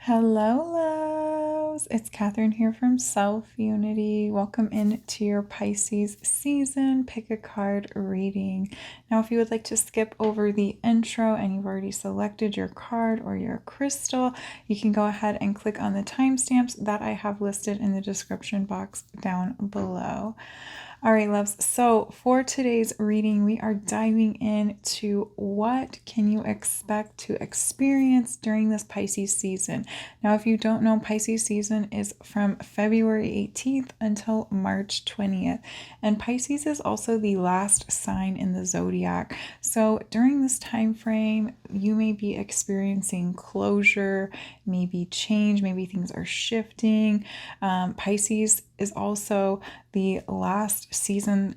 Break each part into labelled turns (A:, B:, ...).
A: Hello, loves. It's Catherine here from Self Unity. Welcome into your Pisces season. Pick a card reading. Now, if you would like to skip over the intro and you've already selected your card or your crystal, you can go ahead and click on the timestamps that I have listed in the description box down below. All right, loves. So for today's reading, we are diving into what can you expect to experience during this Pisces season. Now, if you don't know, Pisces season is from February 18th until March 20th. And Pisces is also the last sign in the zodiac. So during this time frame, you may be experiencing closure, maybe change, maybe things are shifting. Pisces is also the last season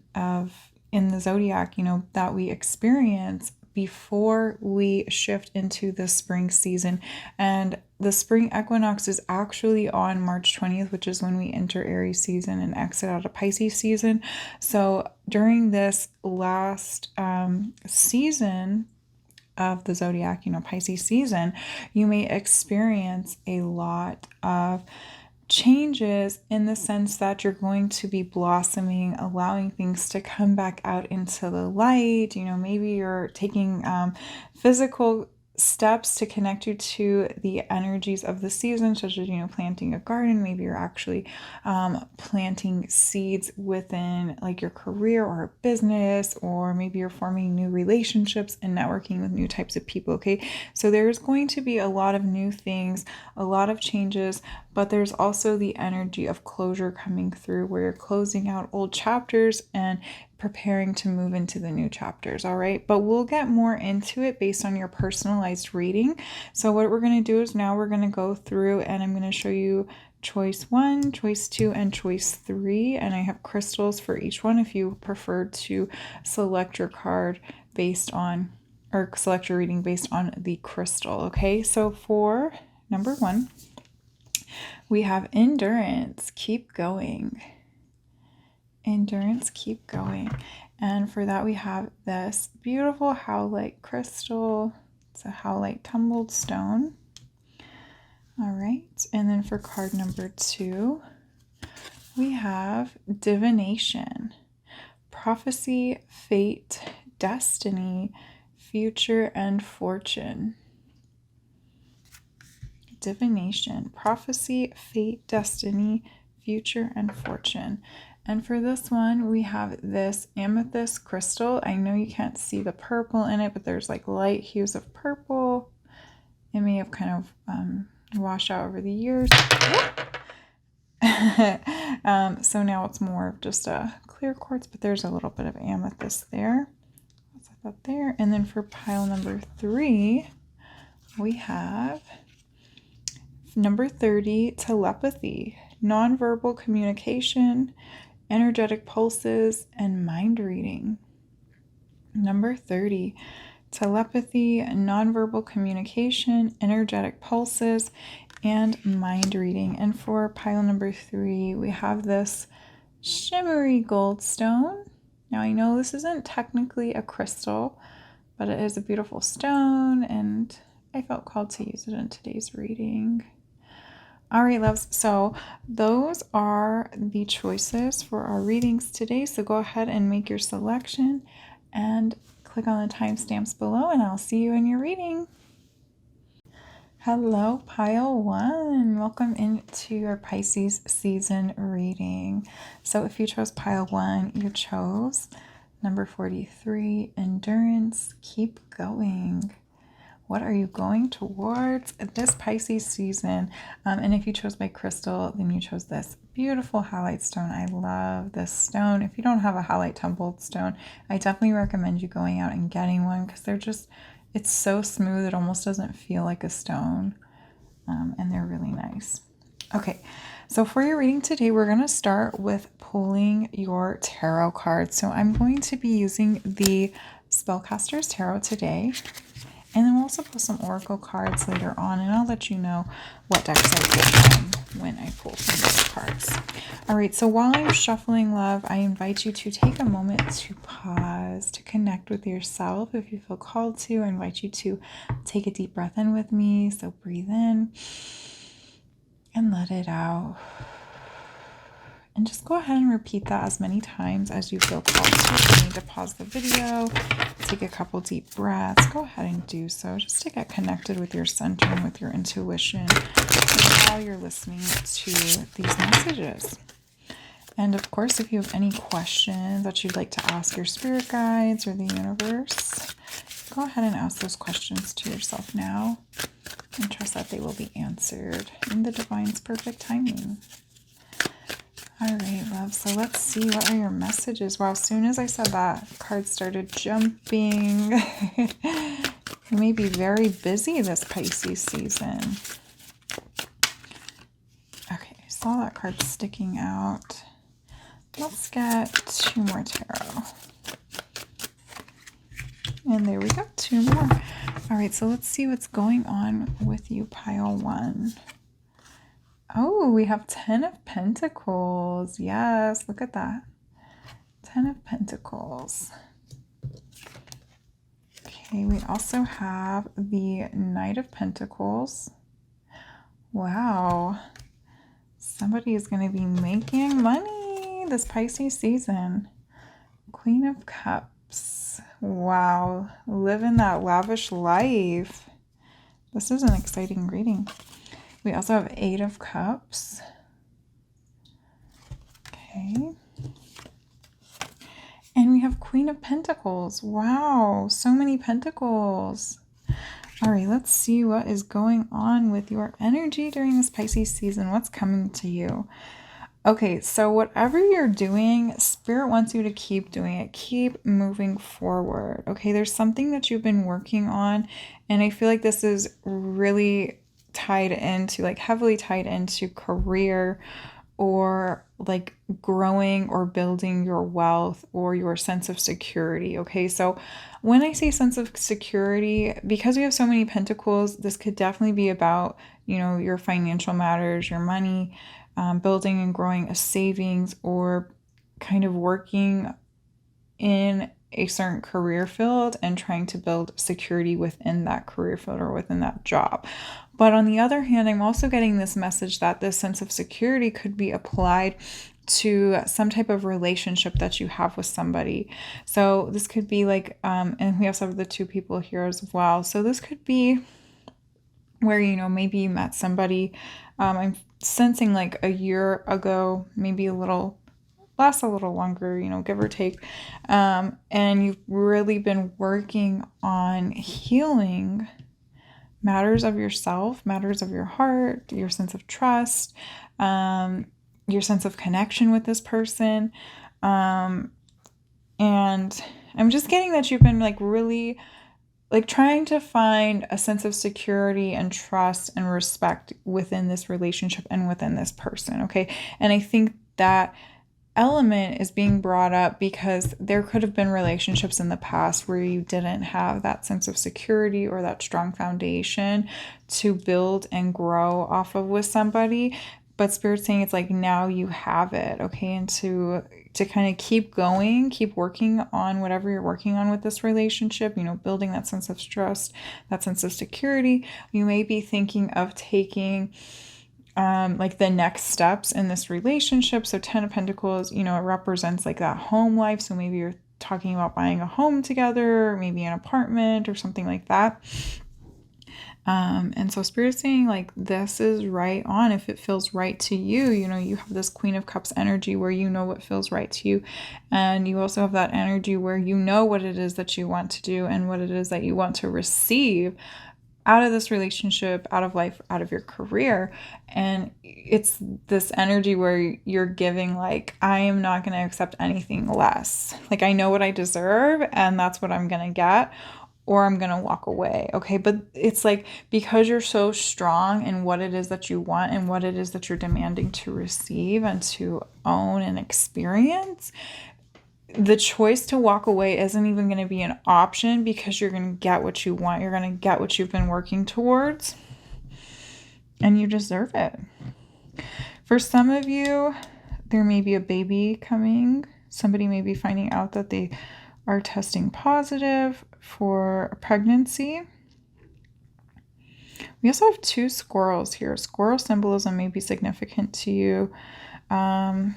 A: in the zodiac, that we experience before we shift into the spring season. And the spring equinox is actually on March 20th, which is when we enter Aries season and exit out of Pisces season. So during this last season of the zodiac, Pisces season, you may experience a lot of changes in the sense that you're going to be blossoming, allowing things to come back out into the light. Maybe you're taking physical steps to connect you to the energies of the season, such as planting a garden. Maybe you're actually planting seeds within like your career or business, or maybe you're forming new relationships and networking with new types of people. Okay, so there's going to be a lot of new things, a lot of changes, but there's also the energy of closure coming through, where you're closing out old chapters and preparing to move into the new chapters. All right, but we'll get more into it based on your personalized reading. So what we're going to do is now we're going to go through and I'm going to show you choice 1, choice 2, and choice 3, and I have crystals for each one if you prefer to select your card based on, or select your reading based on the crystal. Okay, so for number 1, we have endurance, keep going. Endurance, keep going. And for that, we have this beautiful howlite crystal. It's a howlite tumbled stone. All right. And then for card number 2, we have divination, prophecy, fate, destiny, future, and fortune. Divination, prophecy, fate, destiny, future, and fortune. And for this one, we have this amethyst crystal. I know you can't see the purple in it, but there's like light hues of purple. It may have kind of washed out over the years. So now it's more of just a clear quartz, but there's a little bit of amethyst there. Let's put that there. And then for pile number 3, we have number 30, telepathy, nonverbal communication, energetic pulses, and mind reading. Number 30, telepathy, nonverbal communication, energetic pulses, and mind reading. And for pile number 3, we have this shimmery gold stone. Now I know this isn't technically a crystal, but it is a beautiful stone, and I felt called to use it in today's reading. All right, loves, so those are the choices for our readings today. So go ahead and make your selection and click on the timestamps below, and I'll see you in your reading. Hello, pile 1. Welcome into your Pisces season reading. So if you chose pile 1, you chose number 43, endurance, keep going. What are you going towards this Pisces season? And if you chose my crystal, then you chose this beautiful howlite stone. I love this stone. If you don't have a howlite tumbled stone, I definitely recommend you going out and getting one, because it's so smooth, it almost doesn't feel like a stone. And they're really nice. Okay, so for your reading today, we're going to start with pulling your tarot cards. So I'm going to be using the Spellcaster's Tarot today. And then we'll also pull some oracle cards later on, and I'll let you know what decks I pull from when I pull from those cards. All right, so while I'm shuffling, love, I invite you to take a moment to pause, to connect with yourself. If you feel called to, I invite you to take a deep breath in with me. So breathe in and let it out. And just go ahead and repeat that as many times as you feel called to. If you need to pause the video, take a couple deep breaths, go ahead and do so, just to get connected with your center and with your intuition while you're listening to these messages. And of course, if you have any questions that you'd like to ask your spirit guides or the universe, go ahead and ask those questions to yourself now and trust that they will be answered in the divine's perfect timing. All right, love. So let's see, what are your messages? Wow, as soon as I said that, cards started jumping. You may be very busy this Pisces season. Okay, I saw that card sticking out. Let's get 2 more tarot. And there we go, 2 more. All right, so let's see what's going on with you, pile 1. Oh, we have 10 of Pentacles. Yes, look at that. 10 of Pentacles. Okay, we also have the Knight of Pentacles. Wow. Somebody is going to be making money this Pisces season. Queen of Cups. Wow. Living that lavish life. This is an exciting reading. We also have 8 of Cups. Okay. And we have Queen of Pentacles. Wow, so many pentacles. All right, let's see what is going on with your energy during this Pisces season. What's coming to you? Okay, so whatever you're doing, Spirit wants you to keep doing it. Keep moving forward. Okay, there's something that you've been working on, and I feel like this is really tied into, like heavily tied into career or like growing or building your wealth or your sense of security. Okay, so when I say sense of security, because we have so many pentacles, this could definitely be about, you know, your financial matters, your money, building and growing a savings, or kind of working in a certain career field and trying to build security within that career field or within that job. But on the other hand, I'm also getting this message that this sense of security could be applied to some type of relationship that you have with somebody. So this could be like, and we also have the 2 people here as well. So this could be where, you know, maybe you met somebody, I'm sensing like a year ago, maybe lasts a little longer, you know, give or take. And you've really been working on healing matters of yourself, matters of your heart, your sense of trust, your sense of connection with this person. And I'm just getting that you've been like really like trying to find a sense of security and trust and respect within this relationship and within this person. Okay. And I think that element is being brought up because there could have been relationships in the past where you didn't have that sense of security or that strong foundation to build and grow off of with somebody. But Spirit's saying it's like now you have it, okay? And to kind of keep going, keep working on whatever you're working on with this relationship, you know, building that sense of trust, that sense of security. You may be thinking of taking like the next steps in this relationship. So 10 of Pentacles, you know, it represents like that home life. So maybe you're talking about buying a home together, or maybe an apartment or something like that. And so Spirit's saying like this is right on if it feels right to you. You know, you have this Queen of Cups energy where you know what feels right to you. And you also have that energy where you know what it is that you want to do and what it is that you want to receive out of this relationship, out of life, out of your career. And it's this energy where you're giving like, I am not going to accept anything less. Like I know what I deserve and that's what I'm going to get, or I'm going to walk away. Okay. But it's like, because you're so strong in what it is that you want and what it is that you're demanding to receive and to own and experience, the choice to walk away isn't even going to be an option because you're going to get what you want. You're going to get what you've been working towards and you deserve it. For some of you, there may be a baby coming. Somebody may be finding out that they are testing positive for a pregnancy. We also have two squirrels here. Squirrel symbolism may be significant to you. You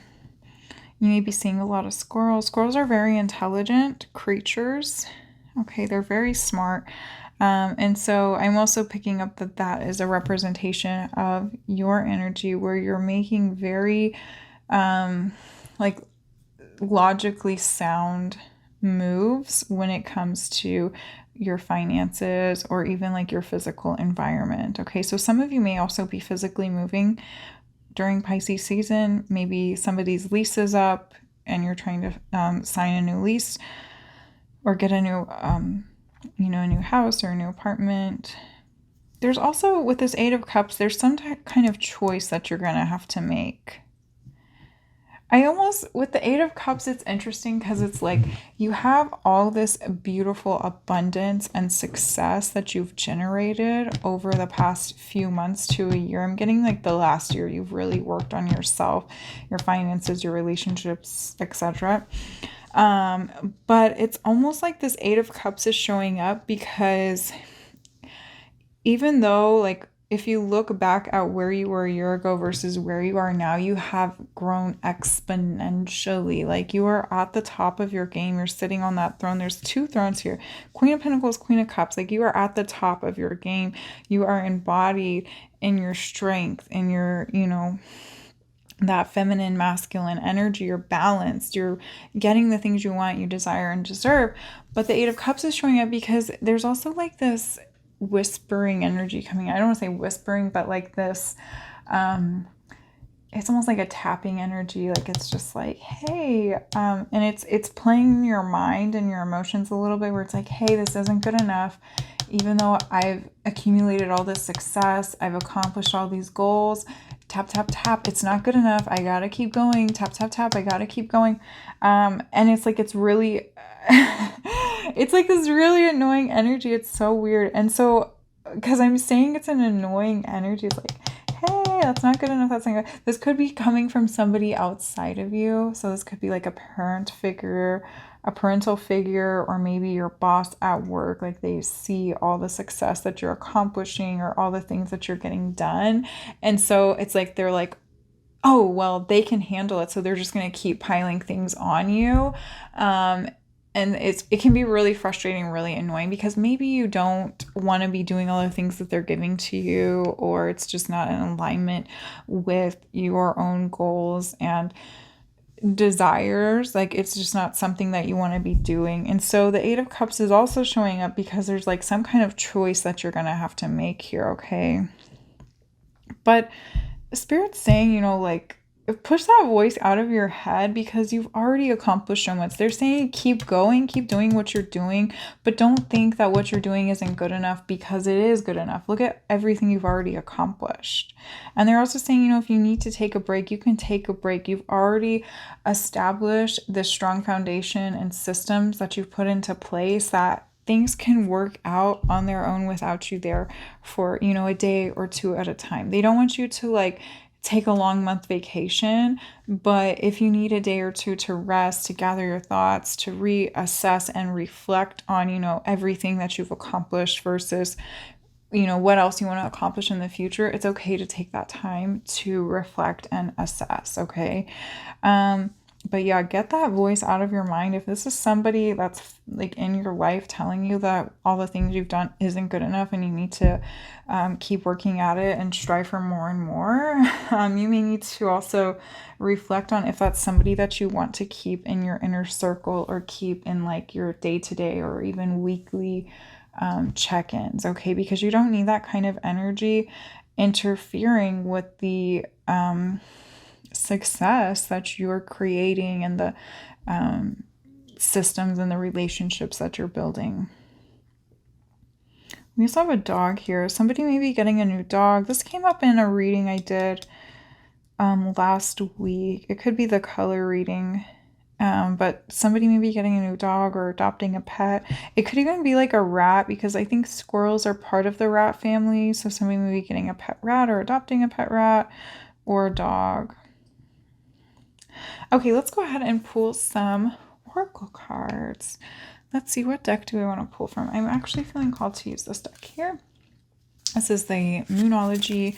A: may be seeing a lot of squirrels. Squirrels are very intelligent creatures. Okay, they're very smart. And so I'm also picking up that that is a representation of your energy where you're making very like logically sound moves when it comes to your finances or even like your physical environment. Okay, so some of you may also be physically moving during Pisces season. Maybe somebody's lease is up and you're trying to sign a new lease or get a new a new house or a new apartment. There's also, with this Eight of Cups, there's some kind of choice that you're gonna have to make. With the Eight of Cups, it's interesting because it's like you have all this beautiful abundance and success that you've generated over the past few months to a year. I'm getting like the last year you've really worked on yourself, your finances, your relationships, etc. But it's almost like this Eight of Cups is showing up because even though, like, if you look back at where you were a year ago versus where you are now, you have grown exponentially. Like, you are at the top of your game. You're sitting on that throne. There's two thrones here. Queen of Pentacles, Queen of Cups. Like, you are at the top of your game. You are embodied in your strength, in your, that feminine, masculine energy. You're balanced. You're getting the things you want, you desire, and deserve. But the Eight of Cups is showing up because there's also like this whispering energy coming. I don't want to say whispering, but like this it's almost like a tapping energy. Like, it's just like, hey, and it's playing your mind and your emotions a little bit, where it's like, hey, this isn't good enough. Even though I've accumulated all this success, I've accomplished all these goals, tap, tap, tap, it's not good enough. I gotta keep going. Tap, tap, tap, I gotta keep going. And it's like, it's really it's like this really annoying energy. It's so weird. And so, because I'm saying it's an annoying energy, it's like, hey, that's not good enough. That's not good. This could be coming from somebody outside of you. So this could be like a parent figure, a parental figure, or maybe your boss at work. Like, they see all the success that you're accomplishing or all the things that you're getting done. And so it's like, they're like, oh, well, they can handle it. So they're just going to keep piling things on you. And it can be really frustrating, really annoying, because maybe you don't want to be doing all the things that they're giving to you, or it's just not in alignment with your own goals and desires. Like, it's just not something that you want to be doing. And so the Eight of Cups is also showing up because there's like some kind of choice that you're going to have to make here, okay? But Spirit's saying, like, push that voice out of your head because you've already accomplished so much. They're saying keep going, keep doing what you're doing, but don't think that what you're doing isn't good enough, because it is good enough. Look at everything you've already accomplished. And they're also saying, if you need to take a break, you can take a break. You've already established this strong foundation and systems that you've put into place that things can work out on their own without you there for, a day or two at a time. They don't want you to like take a long month vacation, but if you need a day or two to rest, to gather your thoughts, to reassess and reflect on, everything that you've accomplished versus, what else you want to accomplish in the future, it's okay to take that time to reflect and assess, okay? But yeah, get that voice out of your mind. If this is somebody that's like in your life telling you that all the things you've done isn't good enough and you need to keep working at it and strive for more and more, you may need to also reflect on if that's somebody that you want to keep in your inner circle or keep in like your day-to-day or even weekly check-ins, okay? Because you don't need that kind of energy interfering with the success that you're creating and the systems and the relationships that you're building. We also have a dog here. Somebody may be getting a new dog. This came up in a reading I did last week. It could be the color reading, but somebody may be getting a new dog or adopting a pet. It could even be like a rat, because I think squirrels are part of the rat family. So somebody may be getting a pet rat or adopting a pet rat or a dog. Okay, let's go ahead and pull some oracle cards. Let's see, what deck do I want to pull from? I'm actually feeling called to use this deck here. This is the Moonology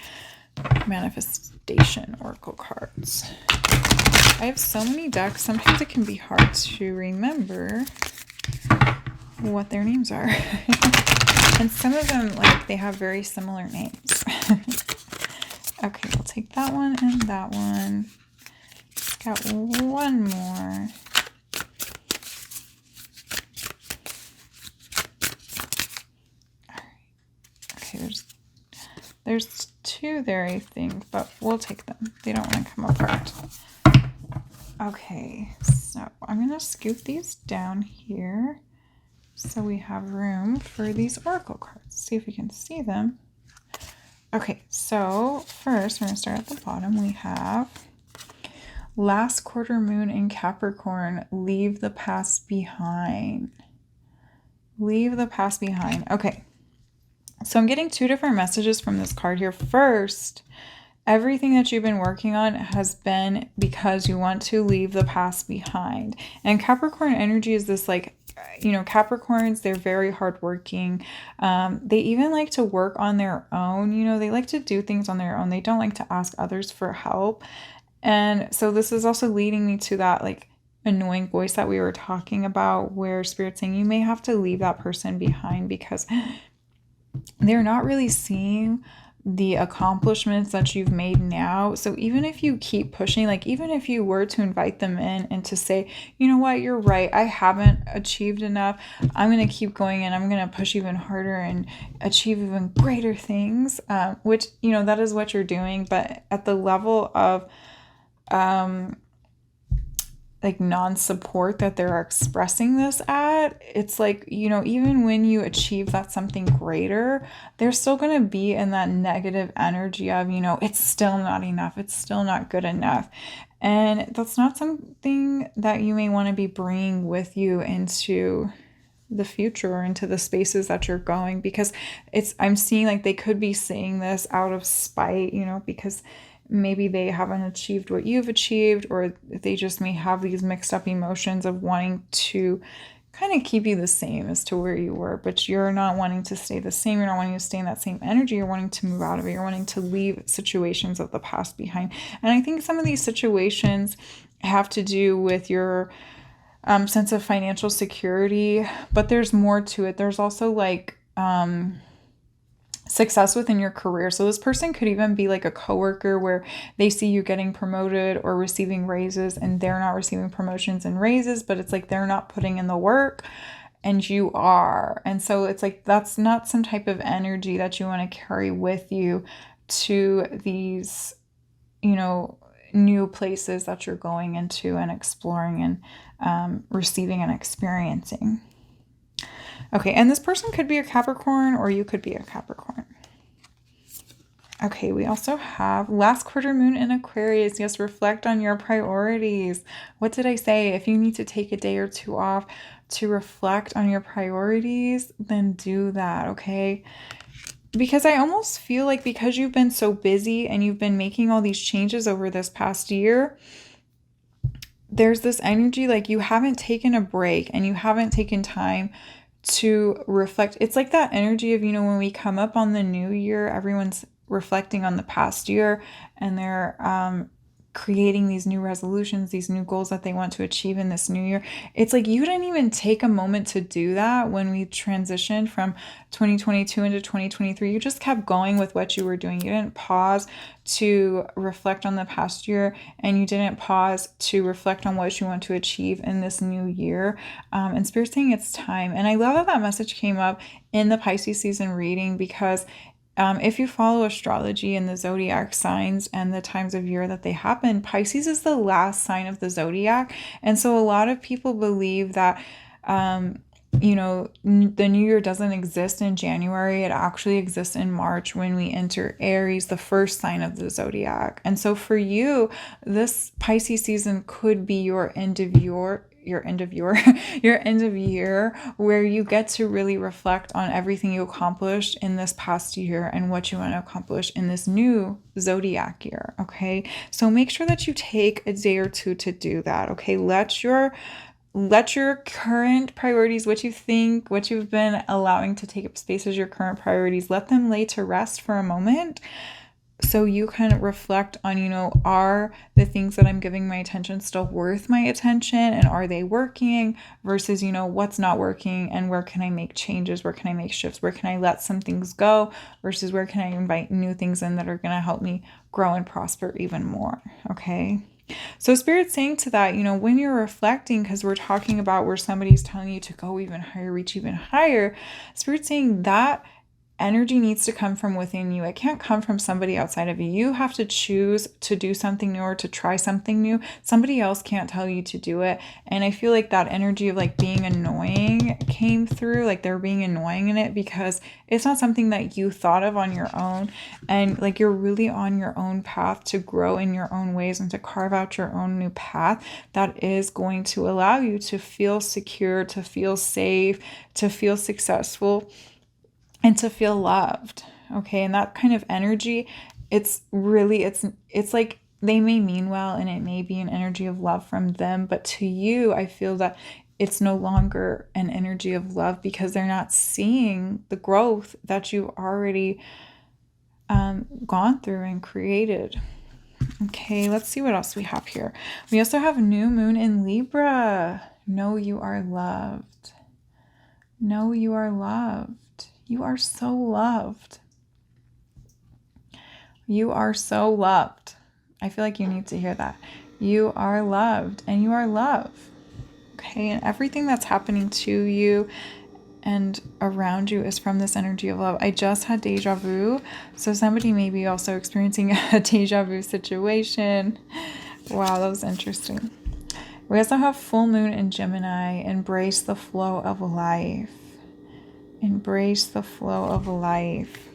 A: Manifestation Oracle cards. I have so many decks, sometimes it can be hard to remember what their names are. And some of them, like, they have very similar names. Okay, we'll take that one and that one. Got one more. Okay, there's two there, I think, but we'll take them. They don't want to come apart. Okay, so I'm going to scoot these down here so we have room for these oracle cards. See if we can see them. Okay, so first we're going to start at the bottom. We have last quarter moon in Capricorn, leave the past behind. Leave the past behind. Okay, so I'm getting two different messages from this card here. First, everything that you've been working on has been because you want to leave the past behind. And Capricorn energy is this, like, you know, Capricorns, they're very hardworking. They even like to work on their own. You know, they like to do things on their own. They don't like to ask others for help. And so this is also leading me to that, like, annoying voice that we were talking about, where Spirit's saying you may have to leave that person behind because they're not really seeing the accomplishments that you've made now. So even if you keep pushing, like, even if you were to invite them in and to say, you know what, you're right, I haven't achieved enough, I'm going to keep going and I'm going to push even harder and achieve even greater things, which, you know, that is what you're doing. But at the level of like non-support that they're expressing this at, it's like, you know, even when you achieve that something greater, they're still going to be in that negative energy of, you know, it's still not enough, it's still not good enough. And that's not something that you may want to be bringing with you into the future or into the spaces that you're going, because I'm seeing like they could be saying this out of spite, you know, because maybe they haven't achieved what you've achieved, or they just may have these mixed up emotions of wanting to kind of keep you the same as to where you were, but you're not wanting to stay the same. You're not wanting to stay in that same energy. You're wanting to move out of it. You're wanting to leave situations of the past behind. And I think some of these situations have to do with your sense of financial security, but there's more to it. There's also like success within your career. So this person could even be like a coworker where they see you getting promoted or receiving raises and they're not receiving promotions and raises, but it's like they're not putting in the work and you are. And so it's like that's not some type of energy that you want to carry with you to these, you know, new places that you're going into and exploring and receiving and experiencing. Okay, and this person could be a Capricorn or you could be a Capricorn. Okay, we also have last quarter moon in Aquarius. Yes, reflect on your priorities. What did I say? If you need to take a day or two off to reflect on your priorities, then do that, okay? Because I almost feel like because you've been so busy and you've been making all these changes over this past year, there's this energy like you haven't taken a break and you haven't taken time to reflect. It's like that energy of, you know, when we come up on the new year, everyone's reflecting on the past year and they're creating these new resolutions, these new goals that they want to achieve in this new year. It's like you didn't even take a moment to do that when we transitioned from 2022 into 2023. You just kept going with what you were doing. You didn't pause to reflect on the past year, and you didn't pause to reflect on what you want to achieve in this new year. And Spirit's saying it's time. And I love that that message came up in the Pisces season reading, because if you follow astrology and the zodiac signs and the times of year that they happen, Pisces is the last sign of the zodiac. And so a lot of people believe that, you know, the new year doesn't exist in January. It actually exists in March when we enter Aries, the first sign of the zodiac. And so for you, this Pisces season could be your end of your end of year, where you get to really reflect on everything you accomplished in this past year and what you want to accomplish in this new zodiac year. Okay, so make sure that you take a day or two to do that. Okay, let your let your current priorities, what you think, what you've been allowing to take up space as your current priorities, let them lay to rest for a moment, so you can reflect on, are the things that I'm giving my attention still worth my attention, and are they working, versus, what's not working, and where can I make changes, where can I make shifts, where can I let some things go, versus where can I invite new things in that are going to help me grow and prosper even more. Okay. So Spirit's saying to that, when you're reflecting, because we're talking about where somebody's telling you to go even higher, reach even higher, Spirit's saying that energy needs to come from within you. It can't come from somebody outside of you. You have to choose to do something new or to try something new. Somebody else can't tell you to do it. And I feel like that energy of like being annoying came through, like they're being annoying in it, because it's not something that you thought of on your own. And like you're really on your own path to grow in your own ways and to carve out your own new path that is going to allow you to feel secure, to feel safe, to feel successful, and to feel loved. Okay. And that kind of energy, it's like they may mean well, and it may be an energy of love from them, but to you, I feel that it's no longer an energy of love, because they're not seeing the growth that you've already gone through and created. Okay, let's see what else we have here. We also have new moon in Libra. Know you are loved. Know you are loved. You are so loved. You are so loved. I feel like you need to hear that. You are loved, and you are love. Okay, and everything that's happening to you and around you is from this energy of love. I just had deja vu, so somebody may be also experiencing a deja vu situation. Wow, that was interesting. We also have full moon in Gemini. Embrace the flow of life. Embrace the flow of life.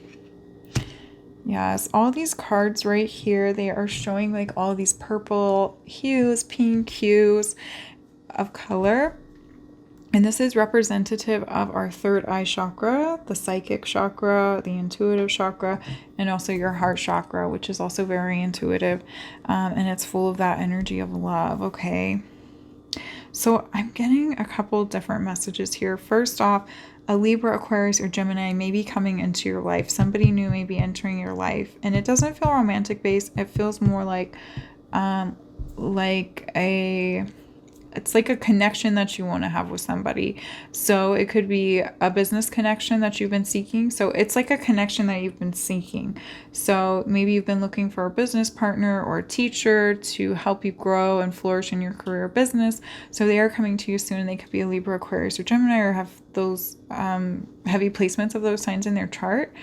A: Yes, all these cards right here, they are showing like all these purple hues, pink hues of color. And this is representative of our third eye chakra, the psychic chakra, the intuitive chakra, and also your heart chakra, which is also very intuitive. And it's full of that energy of love. Okay. So I'm getting a couple different messages here. First off, a Libra, Aquarius, or Gemini may be coming into your life. Somebody new may be entering your life. And it doesn't feel romantic based. It feels more like it's like a connection that you want to have with somebody. So it could be a business connection that you've been seeking. So it's like a connection that you've been seeking. So maybe you've been looking for a business partner or a teacher to help you grow and flourish in your career or business. So they are coming to you soon. They could be a Libra, Aquarius, or Gemini, or have those heavy placements of those signs in their chart.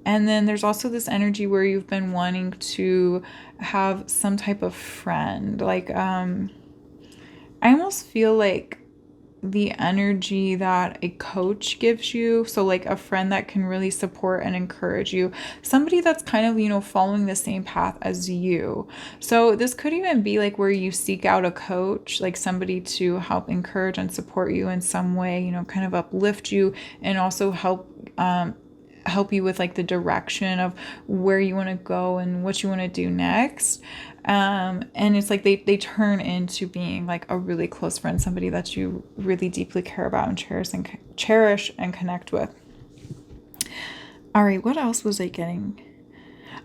A: And then there's also this energy where you've been wanting to have some type of friend, like I almost feel like the energy that a coach gives you. So like a friend that can really support and encourage you. Somebody that's kind of, following the same path as you. So this could even be like where you seek out a coach, like somebody to help encourage and support you in some way, kind of uplift you, and also help you with like the direction of where you want to go and what you want to do next. And it's like they turn into being like a really close friend, somebody that you really deeply care about and cherish and connect with. All right, what else was I getting?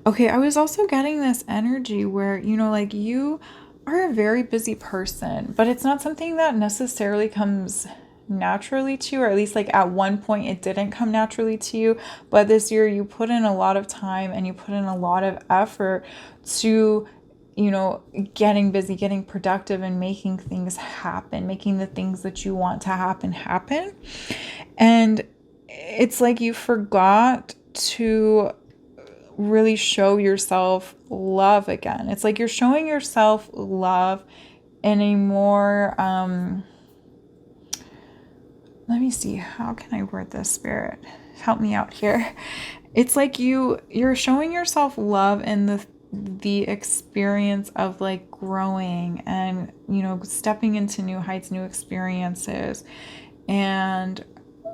A: Okay, I was also getting this energy where, like you are a very busy person, but it's not something that necessarily comes naturally to you, or at least like at one point it didn't come naturally to you, but this year you put in a lot of time and you put in a lot of effort to getting busy, getting productive, and making things happen, making the things that you want to happen. And it's like you forgot to really show yourself love again. It's like you're showing yourself love in a more let me see, how can I word this, Spirit? Help me out here. It's like you're showing yourself love in the experience of like growing and, stepping into new heights, new experiences, and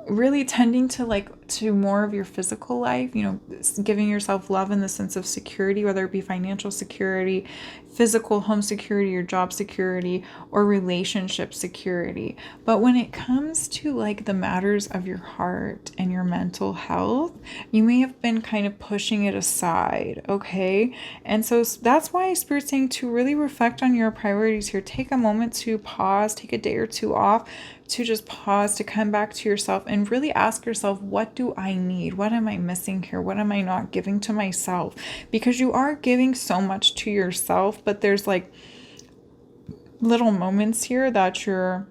A: really tending to like to more of your physical life, giving yourself love in the sense of security, whether it be financial security, physical home security or job security, or relationship security. But when it comes to like the matters of your heart and your mental health, you may have been kind of pushing it aside, okay? And so that's why Spirit's saying to really reflect on your priorities here. Take a moment to pause, take a day or two off to just pause, to come back to yourself and really ask yourself, what do I need? What am I missing here? What am I not giving to myself? Because you are giving so much to yourself, but there's like little moments here that you're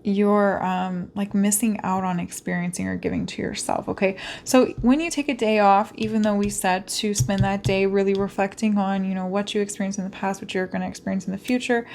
A: like missing out on experiencing or giving to yourself. Okay, so when you take a day off, even though we said to spend that day really reflecting on what you experienced in the past, what you're going to experience in the future,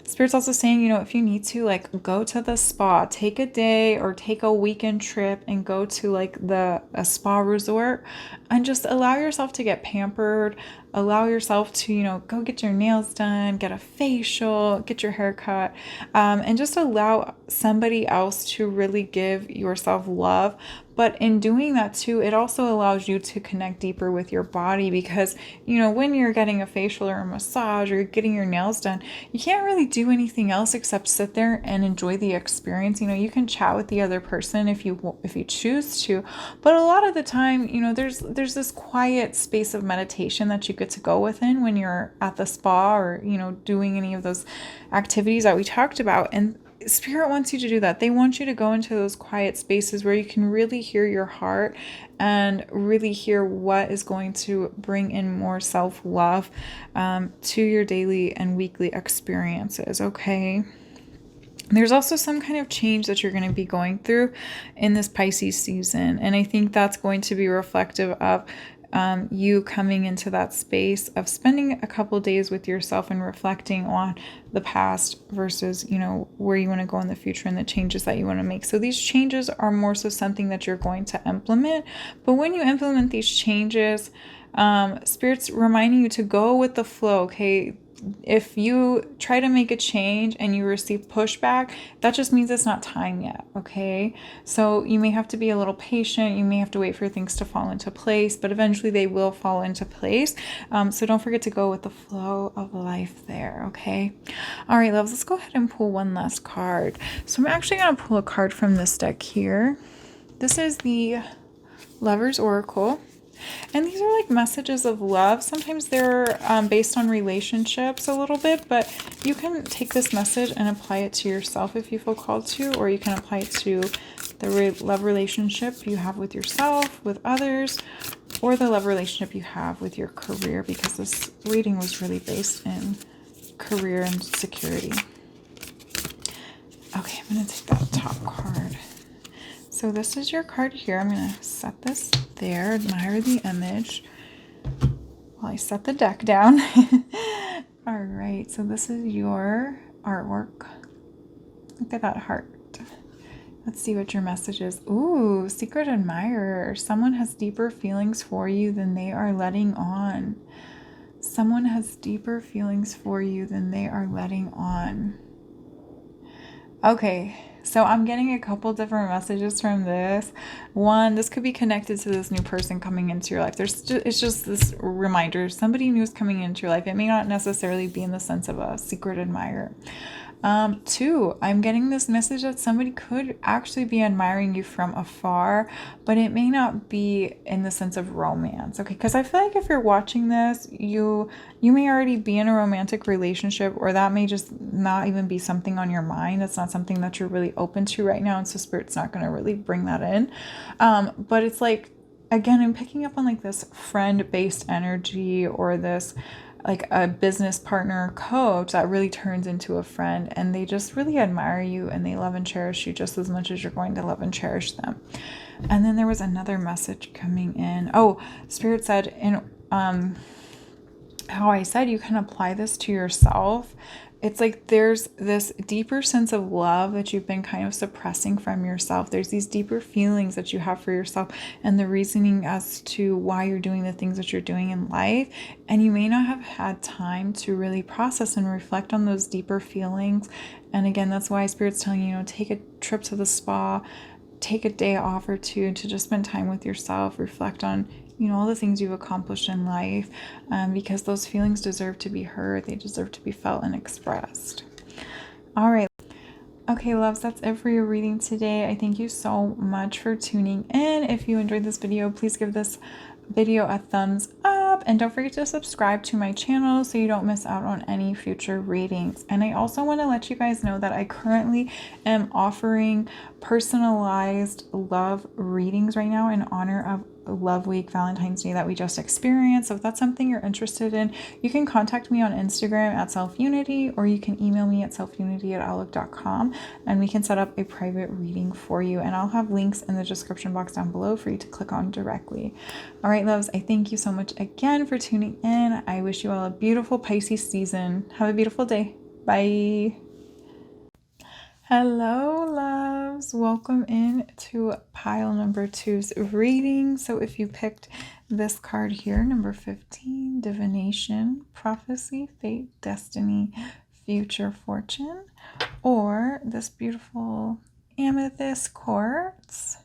A: Spirit's also saying, if you need to, like, go to the spa, take a day or take a weekend trip and go to like a spa resort and just allow yourself to get pampered. Allow yourself to, go get your nails done, get a facial, get your hair cut, and just allow somebody else to really give yourself love. But in doing that too, it also allows you to connect deeper with your body because, when you're getting a facial or a massage or getting your nails done, you can't really do anything else except sit there and enjoy the experience. You can chat with the other person if you choose to, but a lot of the time, there's this quiet space of meditation that you get to go within when you're at the spa or, doing any of those activities that we talked about. And Spirit wants you to do that. They want you to go into those quiet spaces where you can really hear your heart and really hear what is going to bring in more self-love to your daily and weekly experiences, okay? There's also some kind of change that you're going to be going through in this Pisces season, and I think that's going to be reflective of you coming into that space of spending a couple days with yourself and reflecting on the past versus, where you want to go in the future and the changes that you want to make. So these changes are more so something that you're going to implement. But when you implement these changes, Spirit's reminding you to go with the flow, okay? If you try to make a change and you receive pushback, that just means it's not time yet, okay? So you may have to be a little patient. You may have to wait for things to fall into place, but eventually they will fall into place. So don't forget to go with the flow of life there, okay? All right, loves, let's go ahead and pull one last card. So I'm actually going to pull a card from this deck here. This is the Lover's Oracle. And these are like messages of love. Sometimes they're based on relationships a little bit, but you can take this message and apply it to yourself if you feel called to, or you can apply it to the love relationship you have with yourself, with others, or the love relationship you have with your career, because this reading was really based in career and security. Okay, I'm going to take that top card. So this is your card here. I'm going to set this there, admire the image while I set the deck down. All right, so this is your artwork. Look at that heart. Let's see what your message is. Ooh, secret admirer. Someone has deeper feelings for you than they are letting on. Someone has deeper feelings for you than they are letting on. Okay, so I'm getting a couple different messages from this. One, this could be connected to this new person coming into your life. It's just this reminder. Somebody new is coming into your life. It may not necessarily be in the sense of a secret admirer. Two, I'm getting this message that somebody could actually be admiring you from afar, but it may not be in the sense of romance. Okay, because I feel like if you're watching this, you may already be in a romantic relationship, or that may just not even be something on your mind. That's not something that you're really open to right now, and so Spirit's not going to really bring that in. But it's like, again, I'm picking up on like this friend-based energy, or this like a business partner coach that really turns into a friend, and they just really admire you and they love and cherish you just as much as you're going to love and cherish them. And then there was another message coming in. Oh, Spirit said in how I said you can apply this to yourself. It's like there's this deeper sense of love that you've been kind of suppressing from yourself. There's these deeper feelings that you have for yourself and the reasoning as to why you're doing the things that you're doing in life. And you may not have had time to really process and reflect on those deeper feelings. And again, that's why Spirit's telling you, take a trip to the spa, take a day off or two to just spend time with yourself, reflect on, all the things you've accomplished in life, because those feelings deserve to be heard. They deserve to be felt and expressed. All right. Okay, loves, that's it for your reading today. I thank you so much for tuning in. If you enjoyed this video, please give this video a thumbs up, and don't forget to subscribe to my channel so you don't miss out on any future readings. And I also want to let you guys know that I currently am offering personalized love readings right now in honor of Love Week, Valentine's Day that we just experienced. So if that's something you're interested in, you can contact me on Instagram at selfunity, or you can email me at selfunity@outlook.com, and we can set up a private reading for you. And I'll have links in the description box down below for you to click on directly. All right, loves, I thank you so much again for tuning in. I wish you all a beautiful Pisces season. Have a beautiful day. Bye. Hello, loves. Welcome in to pile number 2's reading. So if you picked this card here, number 15, Divination, Prophecy, Fate, Destiny, Future Fortune, or this beautiful amethyst quartz,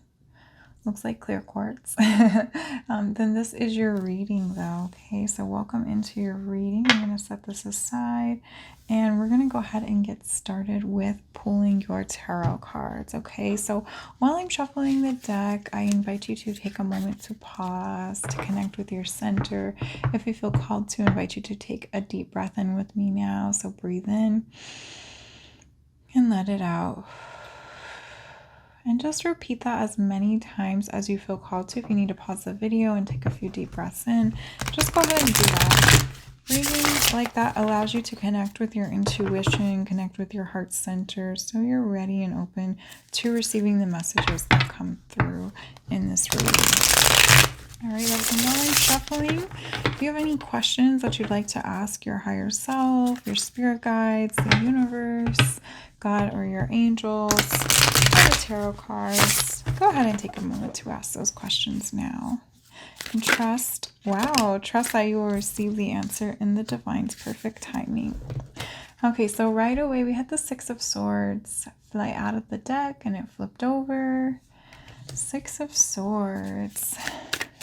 A: looks like clear quartz, then this is your reading though. Okay, so welcome into your reading. I'm going to set this aside and we're going to go ahead and get started with pulling your tarot cards. Okay, so while I'm shuffling the deck, I invite you to take a moment to pause, to connect with your center. If you feel called to, invite you to take a deep breath in with me now. So breathe in and let it out. And just repeat that as many times as you feel called to. If you need to pause the video and take a few deep breaths in, just go ahead and do that. Breathing like that allows you to connect with your intuition, connect with your heart center, so you're ready and open to receiving the messages that come through in this reading. All right, love, and while I'm shuffling, if you have any questions that you'd like to ask your higher self, your spirit guides, the universe, God, or your angels, or the tarot cards, go ahead and take a moment to ask those questions now. And trust that you will receive the answer in the divine's perfect timing. Okay, so right away we had the Six of Swords fly out of the deck and it flipped over. Six of Swords.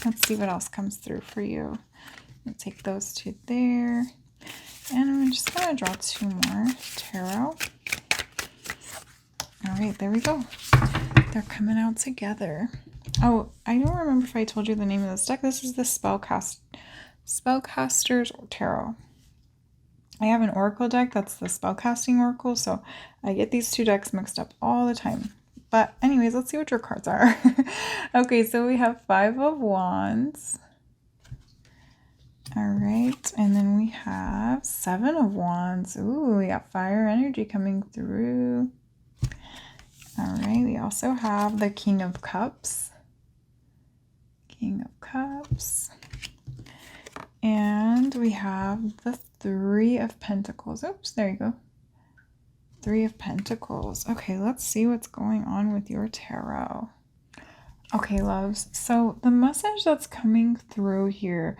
A: Let's see what else comes through for you. I'll take those two there. And I'm just going to draw two more tarot. All right, there we go. They're coming out together. Oh, I don't remember if I told you the name of this deck. This is the Spellcaster's Tarot. I have an Oracle deck. That's the Spellcasting Oracle. So I get these two decks mixed up all the time. But anyways, let's see what your cards are. Okay, so we have Five of Wands. All right, and then we have Seven of Wands. Ooh, we got fire energy coming through. All right, we also have the King of Cups. King of Cups. And we have the Three of Pentacles. Oops, there you go. Three of Pentacles. Okay, let's see what's going on with your tarot. Okay, loves. So the message that's coming through here,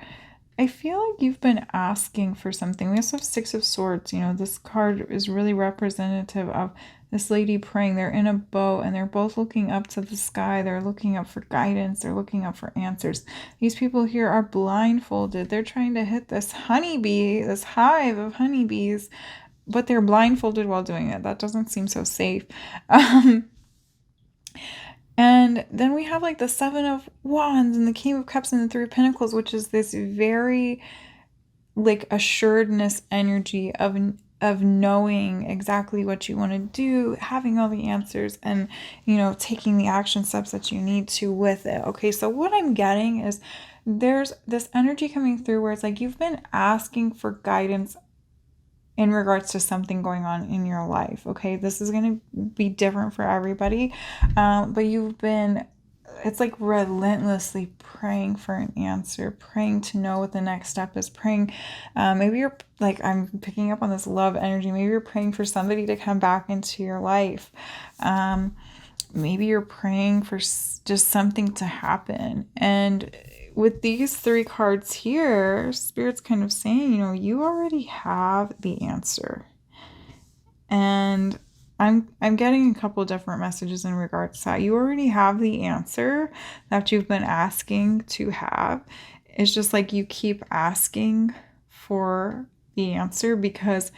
A: I feel like you've been asking for something. We also have Six of Swords. You know, this card is really representative of this lady praying. They're in a boat and they're both looking up to the sky. They're looking up for guidance. They're looking up for answers. These people here are blindfolded. They're trying to hit this honeybee, this hive of honeybees, but they're blindfolded while doing it. That doesn't seem so safe. And then we have like the Seven of Wands and the King of Cups and the Three of Pentacles, which is this very like assuredness energy of knowing exactly what you want to do, having all the answers, and, you know, taking the action steps that you need to with it. Okay, so what I'm getting is there's this energy coming through where it's like you've been asking for guidance in regards to something going on in your life. Okay, this is going to be different for everybody, but it's like relentlessly praying for an answer, praying to know what the next step is, praying, maybe you're like, I'm picking up on this love energy, maybe you're praying for somebody to come back into your life, maybe you're praying for just something to happen. And with these three cards here, Spirit's kind of saying, you know, you already have the answer. And I'm getting a couple different messages in regards to that. You already have the answer that you've been asking to have. It's just like you keep asking for the answer because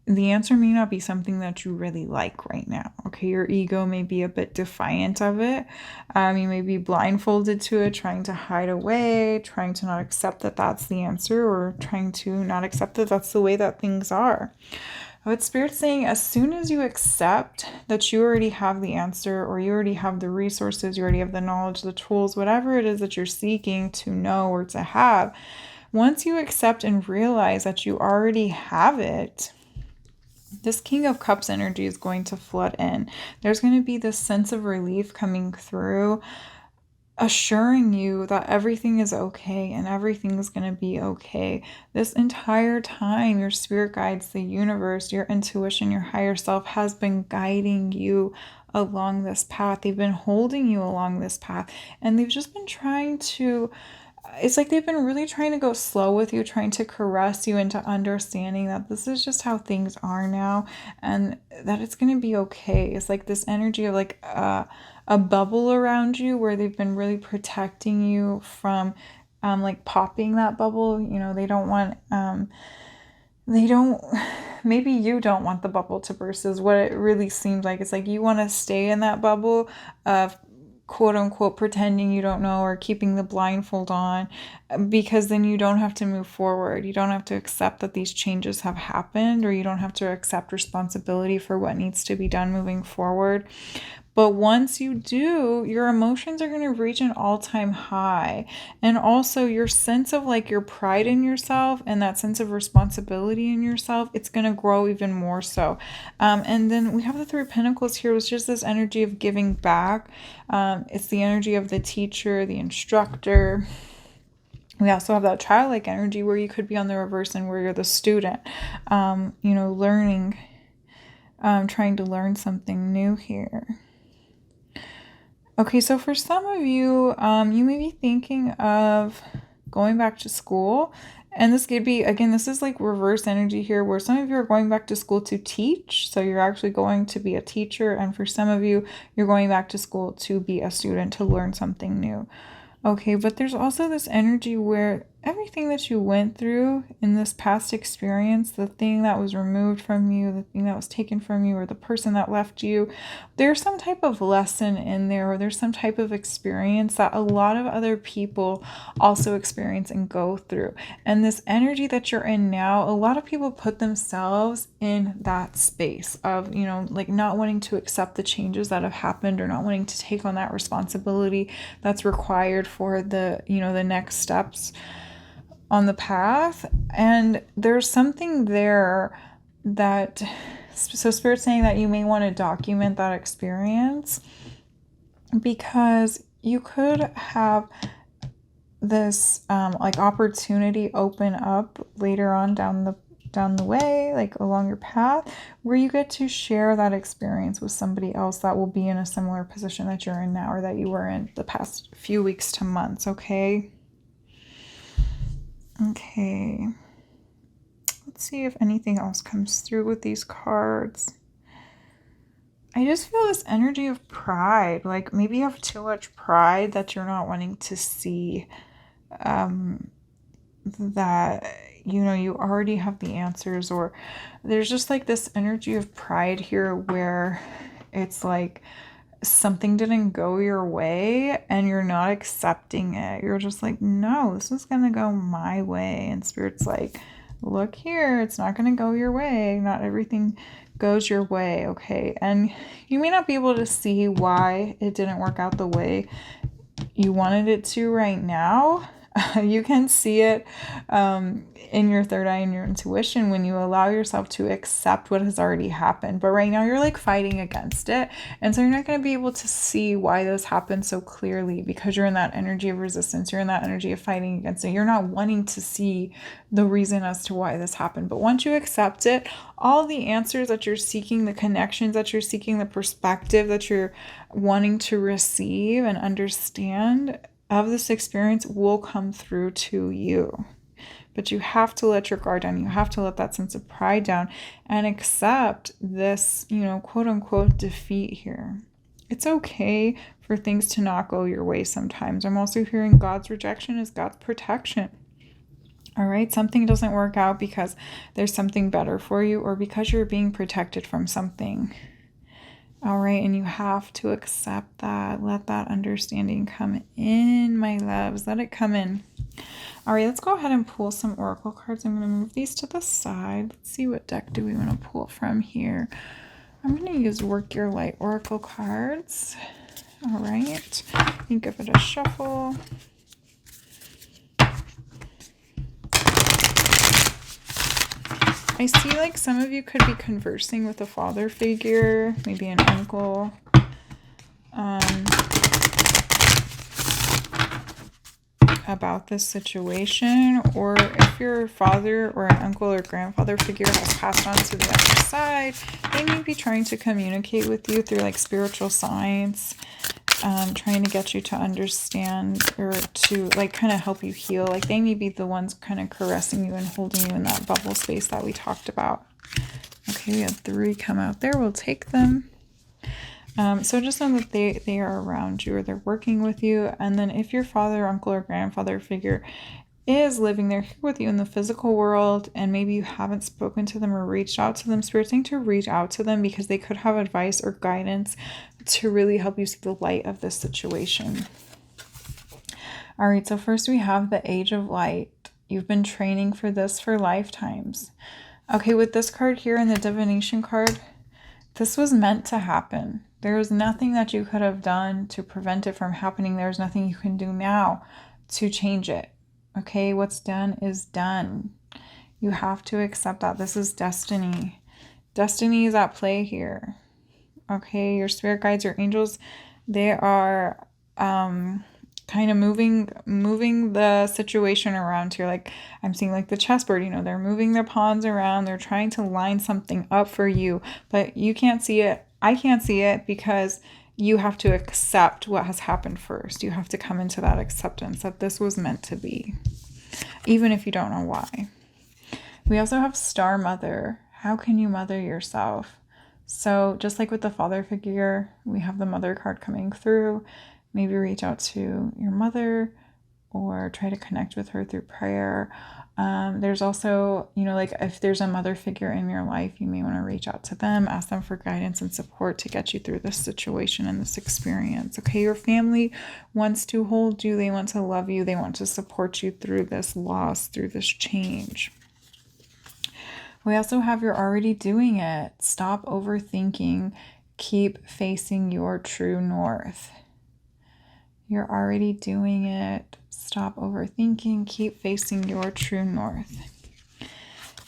A: the answer may not be something that you really like right now. Okay, your ego may be a bit defiant of it. You may be blindfolded to it, trying to hide away, trying to not accept that that's the answer, or trying to not accept that that's the way that things are. What Spirit's saying, as soon as you accept that you already have the answer, or you already have the resources, you already have the knowledge, the tools, whatever it is that you're seeking to know or to have, once you accept and realize that you already have it, this King of Cups energy is going to flood in. There's going to be this sense of relief coming through, assuring you that everything is okay and everything is going to be okay. This entire time, your spirit guides, the universe, your intuition, your higher self has been guiding you along this path. They've been holding you along this path, and they've just been trying to, it's like they've been really trying to go slow with you, trying to caress you into understanding that this is just how things are now and that it's going to be okay. It's like this energy of like a bubble around you where they've been really protecting you from like popping that bubble. You know, they don't want, maybe you don't want the bubble to burst is what it really seems like. It's like you want to stay in that bubble of quote unquote pretending you don't know or keeping the blindfold on, because then you don't have to move forward. You don't have to accept that these changes have happened, or you don't have to accept responsibility for what needs to be done moving forward. But once you do, your emotions are going to reach an all-time high. And also your sense of like your pride in yourself and that sense of responsibility in yourself, it's going to grow even more so. And then we have the Three of Pentacles here, which is this energy of giving back. It's the energy of the teacher, the instructor. We also have that childlike energy where you could be on the reverse and where you're the student, learning, trying to learn something new here. Okay, so for some of you, you may be thinking of going back to school. And this could be, again, this is like reverse energy here where some of you are going back to school to teach. So you're actually going to be a teacher. And for some of you, you're going back to school to be a student, to learn something new. Okay, but there's also this energy where everything that you went through in this past experience, the thing that was removed from you, the thing that was taken from you, or the person that left you, there's some type of lesson in there, or there's some type of experience that a lot of other people also experience and go through. And this energy that you're in now, a lot of people put themselves in that space of, like not wanting to accept the changes that have happened, or not wanting to take on that responsibility that's required for the, the next steps on the path. And there's something there that, so Spirit's saying that you may want to document that experience, because you could have this like opportunity open up later on down the way, like along your path, where you get to share that experience with somebody else that will be in a similar position that you're in now, or that you were in the past few weeks to months. Okay, let's see if anything else comes through with these cards. I just feel this energy of pride, like maybe you have too much pride that you're not wanting to see that you already have the answers, or there's just like this energy of pride here where it's like something didn't go your way and you're not accepting it. You're just like, no, this is gonna go my way. And Spirit's like, look here, it's not gonna go your way. Not everything goes your way, okay? And you may not be able to see why it didn't work out the way you wanted it to right now. You can see it in your third eye and your intuition when you allow yourself to accept what has already happened. But right now you're like fighting against it. And so you're not going to be able to see why this happened so clearly, because you're in that energy of resistance. You're in that energy of fighting against it. You're not wanting to see the reason as to why this happened. But once you accept it, all the answers that you're seeking, the connections that you're seeking, the perspective that you're wanting to receive and understand of this experience will come through to you, But you have to let your guard down. You have to let that sense of pride down and accept this, quote unquote defeat here. It's okay for things to not go your way sometimes. I'm also hearing God's rejection is God's protection. All right, something doesn't work out because there's something better for you or because you're being protected from something. All right, and you have to accept that. Let that understanding come in, my loves. Let it come in. All right, let's go ahead and pull some oracle cards. I'm going to move these to the side. Let's see, what deck do we want to pull from here? I'm going to use Work Your Light oracle cards. All right, you give it a shuffle. I see like some of you could be conversing with a father figure, maybe an uncle. About this situation, or if your father or an uncle or grandfather figure has passed on to the other side, they may be trying to communicate with you through like spiritual science, trying to get you to understand or to like kind of help you heal. Like they may be the ones kind of caressing you and holding you in that bubble space that we talked about. Okay, we had 3 come out there. We'll take them. So just know that they are around you or they're working with you. And then if your father, uncle, or grandfather figure is living there here with you in the physical world, and maybe you haven't spoken to them or reached out to them, Spirit's saying to reach out to them because they could have advice or guidance to really help you see the light of this situation. All right, so first we have the Age of Light. You've been training for this for lifetimes. Okay, with this card here and the Divination card, this was meant to happen. There was nothing that you could have done to prevent it from happening. There's nothing you can do now to change it. Okay, what's done is done. You have to accept that. This is destiny. Destiny is at play here. Okay, your spirit guides, your angels, they are kind of moving the situation around here. Like I'm seeing like the chessboard, they're moving their pawns around. They're trying to line something up for you, but you can't see it. I can't see it because you have to accept what has happened first. You have to come into that acceptance that this was meant to be, even if you don't know why. We also have Star Mother. How can you mother yourself? So just like with the father figure, we have the mother card coming through. Maybe reach out to your mother or try to connect with her through prayer. There's also, like if there's a mother figure in your life, you may want to reach out to them, ask them for guidance and support to get you through this situation and this experience. Okay, your family wants to hold you. They want to love you. They want to support you through this loss, through this change. We also have You're Already Doing It. Stop overthinking. Keep facing your true north. You're already doing it. Stop overthinking. Keep facing your true north.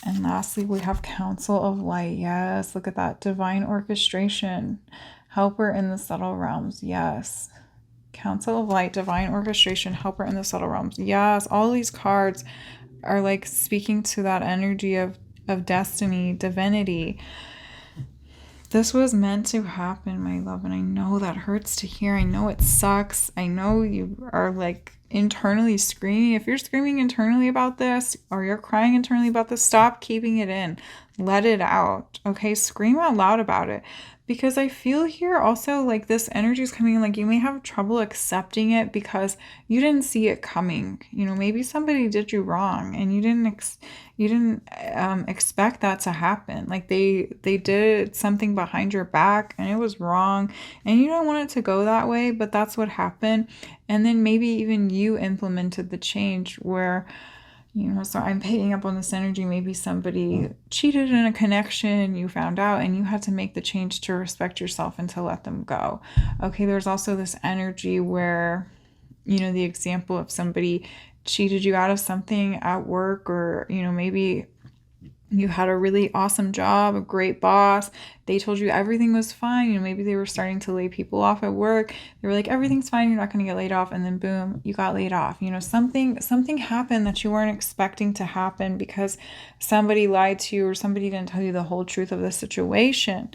A: And lastly, we have Council of Light. Yes, look at that. Divine orchestration. Helper in the subtle realms. Yes. Council of Light, divine orchestration, helper in the subtle realms. Yes, all these cards are like speaking to that energy of destiny, divinity. This was meant to happen, my love, and I know that hurts to hear. I know it sucks. I know you are like internally screaming. If you're screaming internally about this or you're crying internally about this, stop keeping it in. Let it out. Okay, scream out loud about it. Because I feel here also like this energy is coming in, like you may have trouble accepting it because you didn't see it coming. Maybe somebody did you wrong and you didn't expect that to happen. Like they did something behind your back and it was wrong and you don't want it to go that way, but that's what happened. And then maybe even you implemented the change where so I'm picking up on this energy. Maybe somebody cheated in a connection, you found out, and you had to make the change to respect yourself and to let them go. Okay, there's also this energy where, the example of somebody cheated you out of something at work, or, maybe you had a really awesome job, a great boss. They told you everything was fine. Maybe they were starting to lay people off at work. They were like, everything's fine. You're not going to get laid off. And then boom, you got laid off. Something happened that you weren't expecting to happen because somebody lied to you or somebody didn't tell you the whole truth of the situation.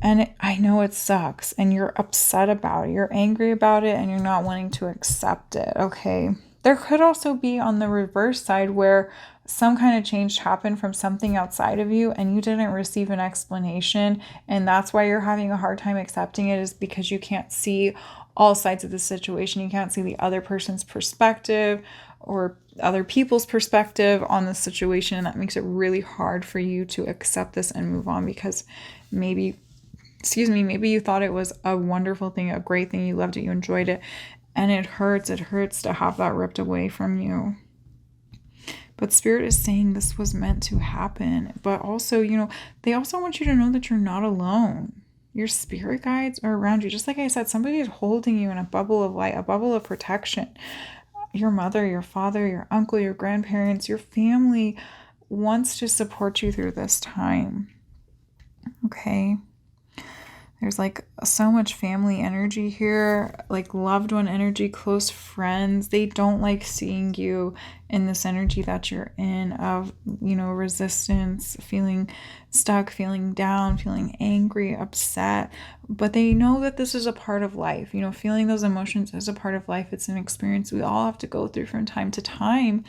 A: And I know it sucks and you're upset about it. You're angry about it and you're not wanting to accept it. Okay. There could also be on the reverse side where some kind of change happened from something outside of you and you didn't receive an explanation, and that's why you're having a hard time accepting it, is because you can't see all sides of the situation. You can't see the other person's perspective or other people's perspective on the situation, and that makes it really hard for you to accept this and move on, because maybe you thought it was a wonderful thing, a great thing, you loved it, you enjoyed it, and it hurts to have that ripped away from you. But Spirit is saying this was meant to happen. But also, they also want you to know that you're not alone. Your spirit guides are around you. Just like I said, somebody is holding you in a bubble of light, a bubble of protection. Your mother, your father, your uncle, your grandparents, your family wants to support you through this time. Okay? There's like so much family energy here, like loved one energy, close friends. They don't like seeing you in this energy that you're in of, resistance, feeling stuck, feeling down, feeling angry, upset. But they know that this is a part of life. Feeling those emotions is a part of life. It's an experience we all have to go through from time to time.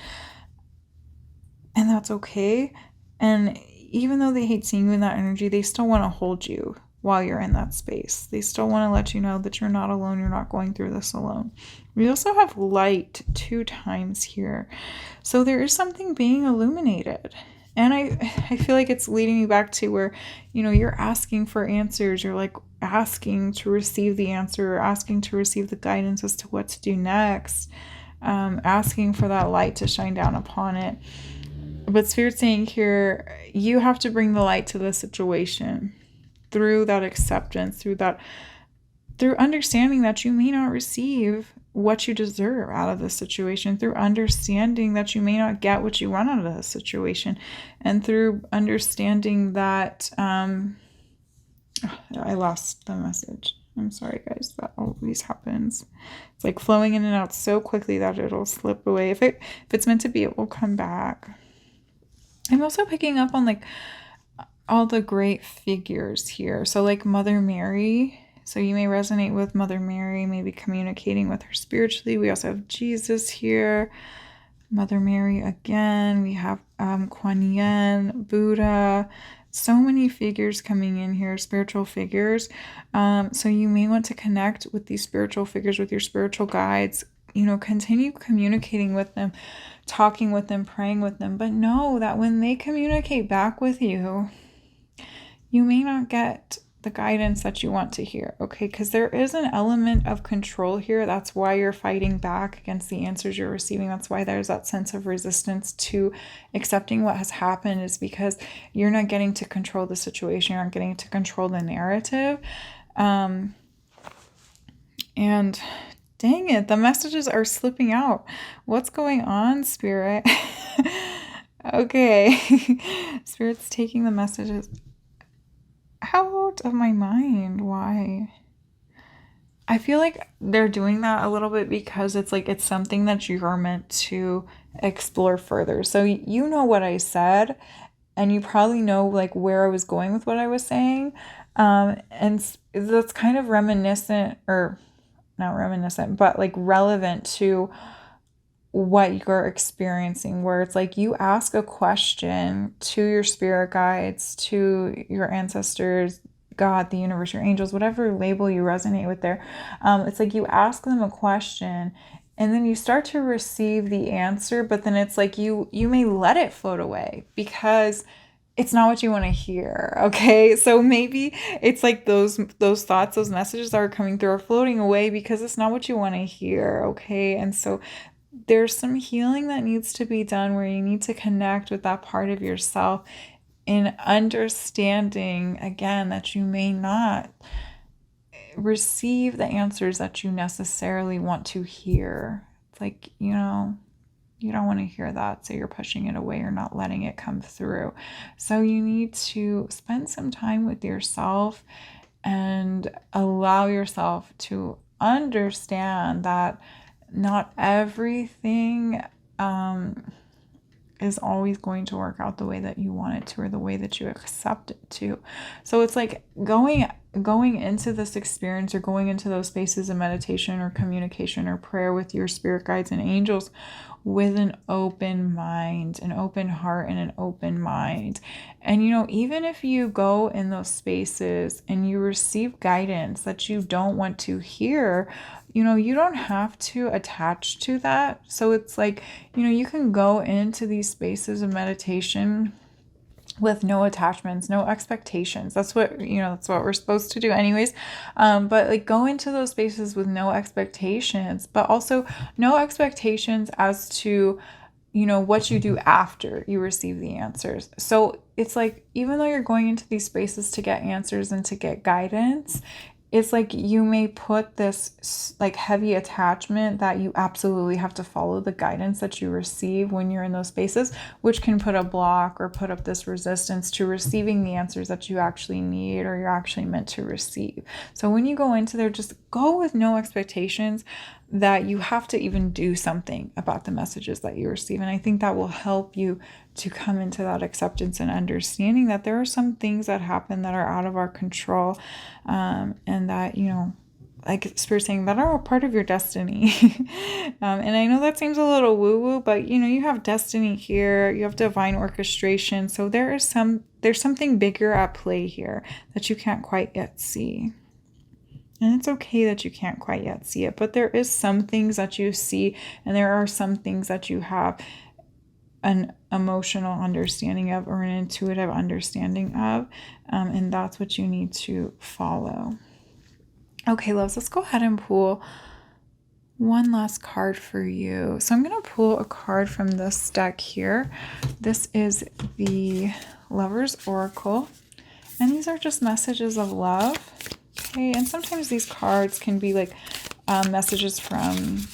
A: And that's okay. And even though they hate seeing you in that energy, they still want to hold you while you're in that space. They still want to let you know that you're not alone. You're not going through this alone. We also have light 2 times here. So there is something being illuminated. And I feel like it's leading me back to where, you're asking for answers. You're like asking to receive the answer, or asking to receive the guidance as to what to do next. Asking for that light to shine down upon it. But Spirit's saying here, you have to bring the light to the situation. Through that acceptance, through understanding that you may not receive what you deserve out of this situation, through understanding that you may not get what you want out of this situation, and through understanding that, I lost the message. I'm sorry, guys, that always happens. It's like flowing in and out so quickly that it'll slip away. If it's meant to be, it will come back. I'm also picking up on all the great figures here. So like Mother Mary. So you may resonate with Mother Mary, maybe communicating with her spiritually. We also have Jesus here. Mother Mary again. We have Kuan Yin, Buddha. So many figures coming in here, spiritual figures. So you may want to connect with these spiritual figures, with your spiritual guides. Continue communicating with them, talking with them, praying with them. But know that when they communicate back with you, you may not get the guidance that you want to hear, okay? Because there is an element of control here. That's why you're fighting back against the answers you're receiving. That's why there's that sense of resistance to accepting what has happened, is because you're not getting to control the situation. You're not getting to control the narrative. And dang it, the messages are slipping out. What's going on, Spirit? Okay. Spirit's taking the messages out of my mind. Why? I feel like they're doing that a little bit because it's something that you are meant to explore further. So you know what I said, and you probably know where I was going with what I was saying. And that's kind of reminiscent, or not reminiscent, but relevant to what you're experiencing, where it's you ask a question to your spirit guides, to your ancestors, God, the universe, your angels, whatever label you resonate with there. It's you ask them a question, and then you start to receive the answer, but then it's you may let it float away because it's not what you want to hear. Okay. So maybe it's those thoughts, those messages that are coming through are floating away because it's not what you want to hear. Okay. And so there's some healing that needs to be done, where you need to connect with that part of yourself in understanding, again, that you may not receive the answers that you necessarily want to hear. It's you don't want to hear that, so you're pushing it away. You're not letting it come through. So you need to spend some time with yourself and allow yourself to understand that not everything is always going to work out the way that you want it to, or the way that you accept it to. So it's going going into this experience or going into those spaces of meditation or communication or prayer with your spirit guides and angels with an open mind, an open heart, and an open mind. And, even if you go in those spaces and you receive guidance that you don't want to hear, you don't have to attach to that. So it's like, you can go into these spaces of meditation with no attachments, no expectations. That's what we're supposed to do anyways. But like, go into those spaces with no expectations, but also no expectations as to what you do after you receive the answers. So it's like, even though you're going into these spaces to get answers and to get guidance, it's like you may put this like heavy attachment that you absolutely have to follow the guidance that you receive when you're in those spaces, which can put a block or put up this resistance to receiving the answers that you actually need or you're actually meant to receive. So when you go into there, just go with no expectations that you have to even do something about the messages that you receive. And I think that will help you to come into that acceptance and understanding that there are some things that happen that are out of our control, and that, like Spirit saying, that are a part of your destiny. And I know that seems a little woo-woo, but you have destiny here, you have divine orchestration. So there's something bigger at play here that you can't quite yet see. And it's okay that you can't quite yet see it, but there is some things that you see, and there are some things that you have an emotional understanding of or an intuitive understanding of, and that's what you need to follow. Okay, loves, let's go ahead and pull one last card for you. So I'm going to pull a card from this deck here. This is the Lover's Oracle, and these are just messages of love. Okay, and sometimes these cards can be like messages from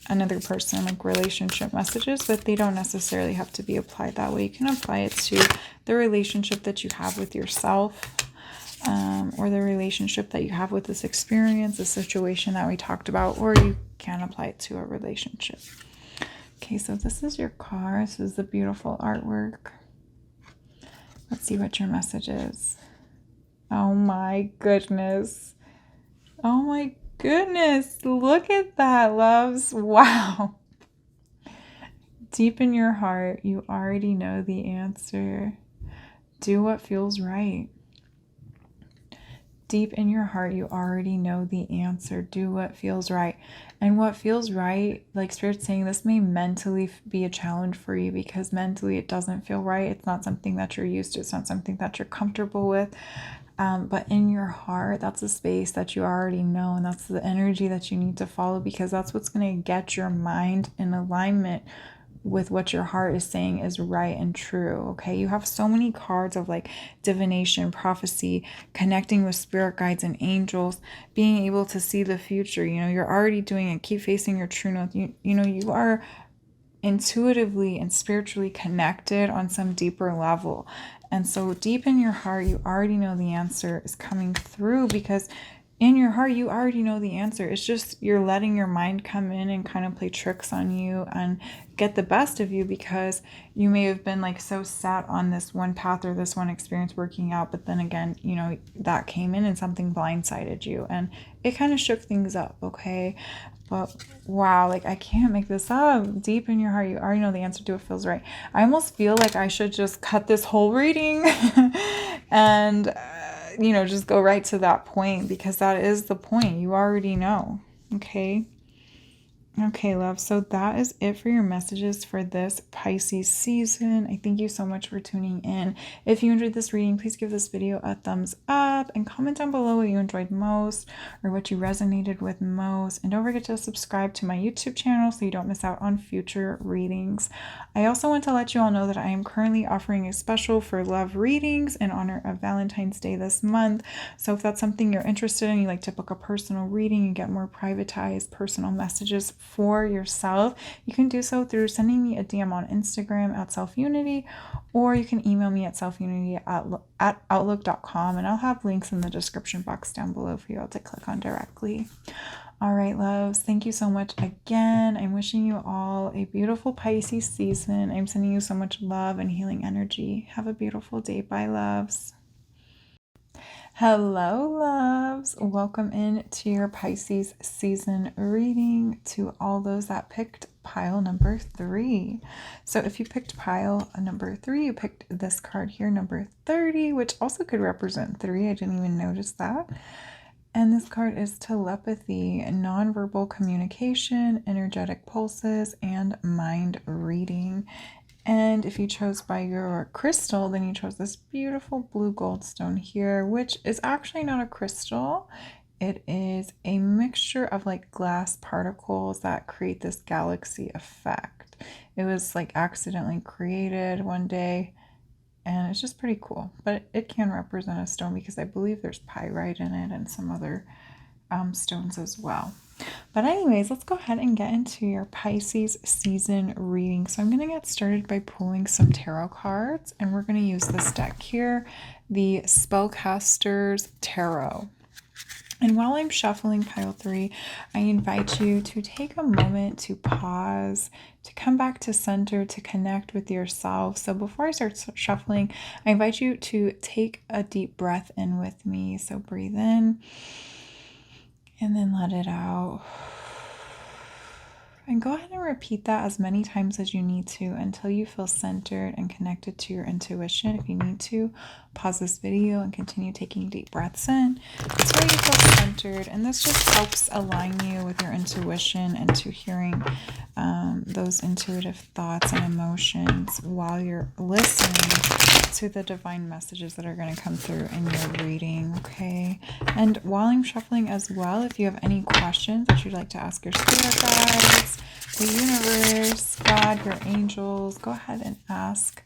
A: another person, like relationship messages, but they don't necessarily have to be applied that way. You can apply it to the relationship that you have with yourself, or the relationship that you have with this experience, the situation that we talked about, or you can apply it to a relationship. Okay, so this is your card. This is the beautiful artwork. Let's see what your message is. Oh my goodness. Oh my goodness. Look at that, loves. Wow. Deep in your heart, you already know the answer. Do what feels right. Deep in your heart, you already know the answer. Do what feels right. And what feels right, like Spirit's saying, this may mentally be a challenge for you because mentally it doesn't feel right. It's not something that you're used to. It's not something that you're comfortable with. But in your heart, that's a space that you already know, and that's the energy that you need to follow, because that's what's going to get your mind in alignment with what your heart is saying is right and true. Okay, you have so many cards of like divination, prophecy, connecting with spirit guides and angels, being able to see the future. You're already doing it. Keep facing your true north. You are intuitively and spiritually connected on some deeper level. And so deep in your heart, you already know the answer is coming through, because in your heart, you already know the answer. It's just you're letting your mind come in and kind of play tricks on you and get the best of you, because you may have been like so set on this one path or this one experience working out. But then again, that came in and something blindsided you and it kind of shook things up. Okay. But wow, like I can't make this up. Deep in your heart, you already know the answer to what feels right. I almost feel like I should just cut this whole reading and just go right to that point, because that is the point. You already know. Okay. Okay, love. So that is it for your messages for this Pisces season. I thank you so much for tuning in. If you enjoyed this reading, please give this video a thumbs up and comment down below what you enjoyed most or what you resonated with most. And don't forget to subscribe to my YouTube channel so you don't miss out on future readings. I also want to let you all know that I am currently offering a special for love readings in honor of Valentine's Day this month. So if that's something you're interested in, you like to book a personal reading and get more privatized personal messages for yourself, you can do so through sending me a DM on Instagram at selfunity, or you can email me at selfunity@outlook.com, and I'll have links in the description box down below for you all to click on directly. All right, loves, thank you so much again. I'm wishing you all a beautiful Pisces season. I'm sending you so much love and healing energy. Have a beautiful day. Bye, loves. Hello, loves. Welcome in to your Pisces season reading to all those that picked pile number 3. So if you picked pile number 3, you picked this card here, number 30, which also could represent 3. I didn't even notice that. And this card is telepathy, nonverbal communication, energetic pulses, and mind reading. And if you chose by your crystal, then you chose this beautiful blue goldstone here, which is actually not a crystal. It is a mixture of like glass particles that create this galaxy effect. It was like accidentally created one day, and it's just pretty cool. But it can represent a stone because I believe there's pyrite in it and some other stones as well. But anyways, let's go ahead and get into your Pisces season reading. So I'm going to get started by pulling some tarot cards, and we're going to use this deck here, the Spellcaster's Tarot. And while I'm shuffling pile 3, I invite you to take a moment to pause, to come back to center, to connect with yourself. So before I start shuffling, I invite you to take a deep breath in with me. So breathe in and then let it out. And go ahead and repeat that as many times as you need to until you feel centered and connected to your intuition. If you need to, pause this video and continue taking deep breaths in until you feel centered. And this just helps align you with your intuition and to hearing those intuitive thoughts and emotions while you're listening to the divine messages that are going to come through in your reading, okay? And while I'm shuffling as well, if you have any questions that you'd like to ask your spirit guides, the universe, God, your angels, go ahead and ask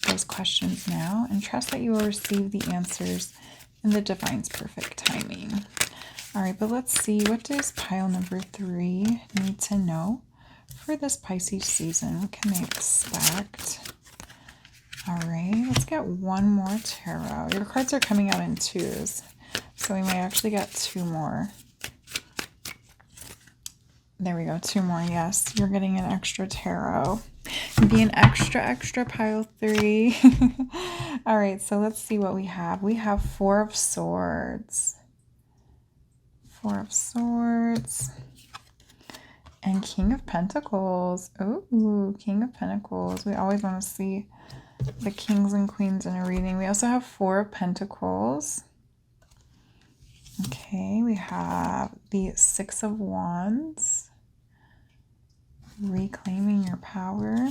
A: those questions now and trust that you will receive the answers in the divine's perfect timing. All right, but let's see, what does pile number 3 need to know for this Pisces season? What can they expect? All right, let's get one more tarot. Your cards are coming out in 2s, so we might actually get 2 more. There we go, 2 more. Yes, you're getting an extra tarot. Be an extra pile 3. All right, so let's see what we have. We have 4 of Swords. 4 of Swords. And King of Pentacles. Ooh, King of Pentacles. We always want to see the kings and queens in a reading. We also have 4 of Pentacles. Okay, we have the 6 of Wands. Reclaiming your power.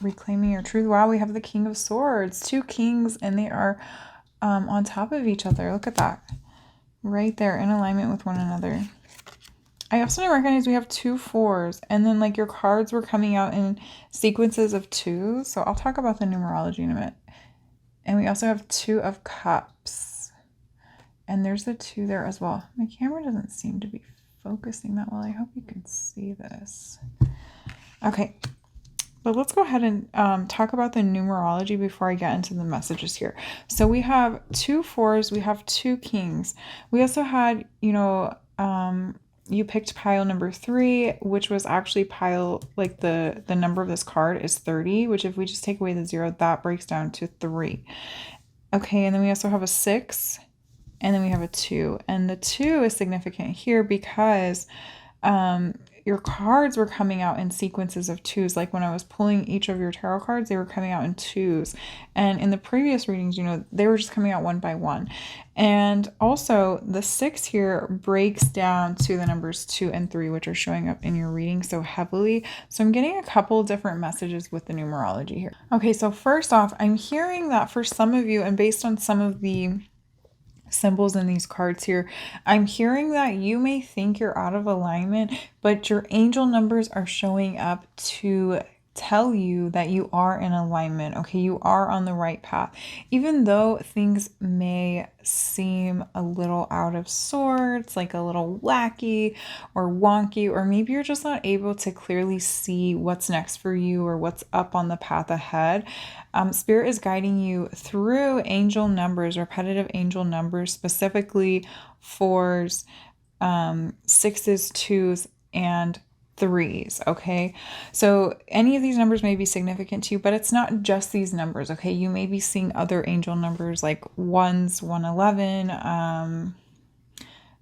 A: Reclaiming your truth. Wow, we have the King of Swords. 2 kings, and they are on top of each other. Look at that. Right there, in alignment with one another. I also didn't recognize we have 2 4s, and then like your cards were coming out in sequences of 2s. So I'll talk about the numerology in a minute. And we also have 2 of Cups. And there's a 2 there as well. My camera doesn't seem to be focusing that well. I hope you can see this. Okay, but let's go ahead and talk about the numerology before I get into the messages here. So we have 2 4s, we have 2 kings. We also had, you picked pile number 3, which was actually pile, like the number of this card is 30, which if we just take away the 0, that breaks down to 3. Okay, and then we also have a 6, and then we have a 2. And the 2 is significant here because your cards were coming out in sequences of 2s. Like when I was pulling each of your tarot cards, they were coming out in 2s. And in the previous readings, they were just coming out one by one. And also the 6 here breaks down to the numbers 2 and 3, which are showing up in your reading so heavily. So I'm getting a couple different messages with the numerology here. Okay, so first off, I'm hearing that for some of you, and based on some of the symbols in these cards here, I'm hearing that you may think you're out of alignment, but your angel numbers are showing up to tell you that you are in alignment. Okay, you are on the right path. Even though things may seem a little out of sorts, like a little wacky or wonky, or maybe you're just not able to clearly see what's next for you or what's up on the path ahead. Spirit is guiding you through angel numbers, repetitive angel numbers, specifically 4s, 6s, 2s, and threes, okay? So any of these numbers may be significant to you, but it's not just these numbers, okay? You may be seeing other angel numbers like ones, 111,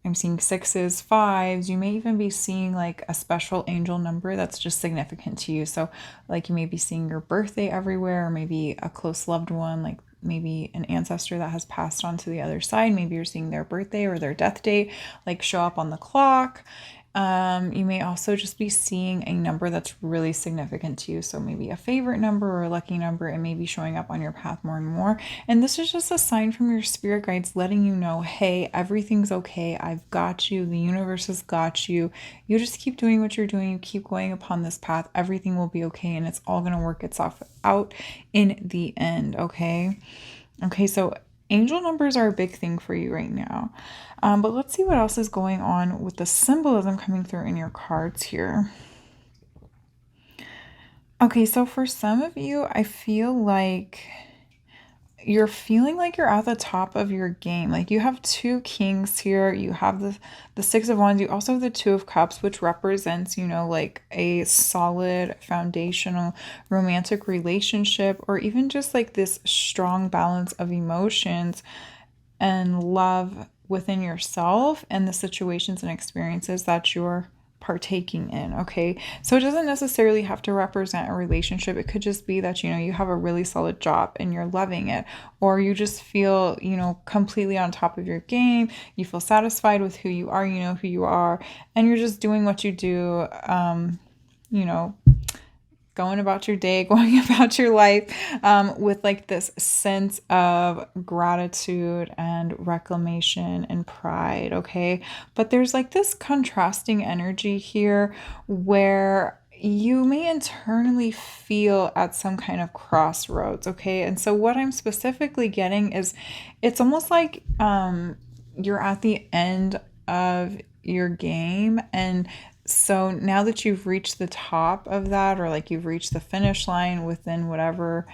A: I'm seeing sixes, fives. You may even be seeing like a special angel number that's just significant to you. So like you may be seeing your birthday everywhere, or maybe a close loved one, like maybe an ancestor that has passed on to the other side. Maybe you're seeing their birthday or their death date like show up on the clock. You may also just be seeing a number that's really significant to you. So maybe a favorite number or a lucky number, it may be showing up on your path more and more. And this is just a sign from your spirit guides letting you know, hey, everything's okay. I've got you. The universe has got you. You just keep doing what you're doing. You keep going upon this path. Everything will be okay. And it's all going to work itself out in the end. Okay. Okay. So angel numbers are a big thing for you right now. But let's see what else is going on with the symbolism coming through in your cards here. Okay, so for some of you, I feel like you're feeling like you're at the top of your game. Like you have two kings here. You have the six of wands. You also have the two of cups, which represents, like a solid foundational romantic relationship, or even just like this strong balance of emotions and love within yourself and the situations and experiences that you're partaking in. Okay, so it doesn't necessarily have to represent a relationship. It could just be that you have a really solid job and you're loving it, or you just feel completely on top of your game. You feel satisfied with who you are, who you are, and you're just doing what you do, going about your day, going about your life, with like this sense of gratitude and reclamation and pride, okay? But there's like this contrasting energy here where you may internally feel at some kind of crossroads, okay? And so what I'm specifically getting is it's almost like you're at the end of your game, and so now that you've reached the top of that, or like you've reached the finish line within whatever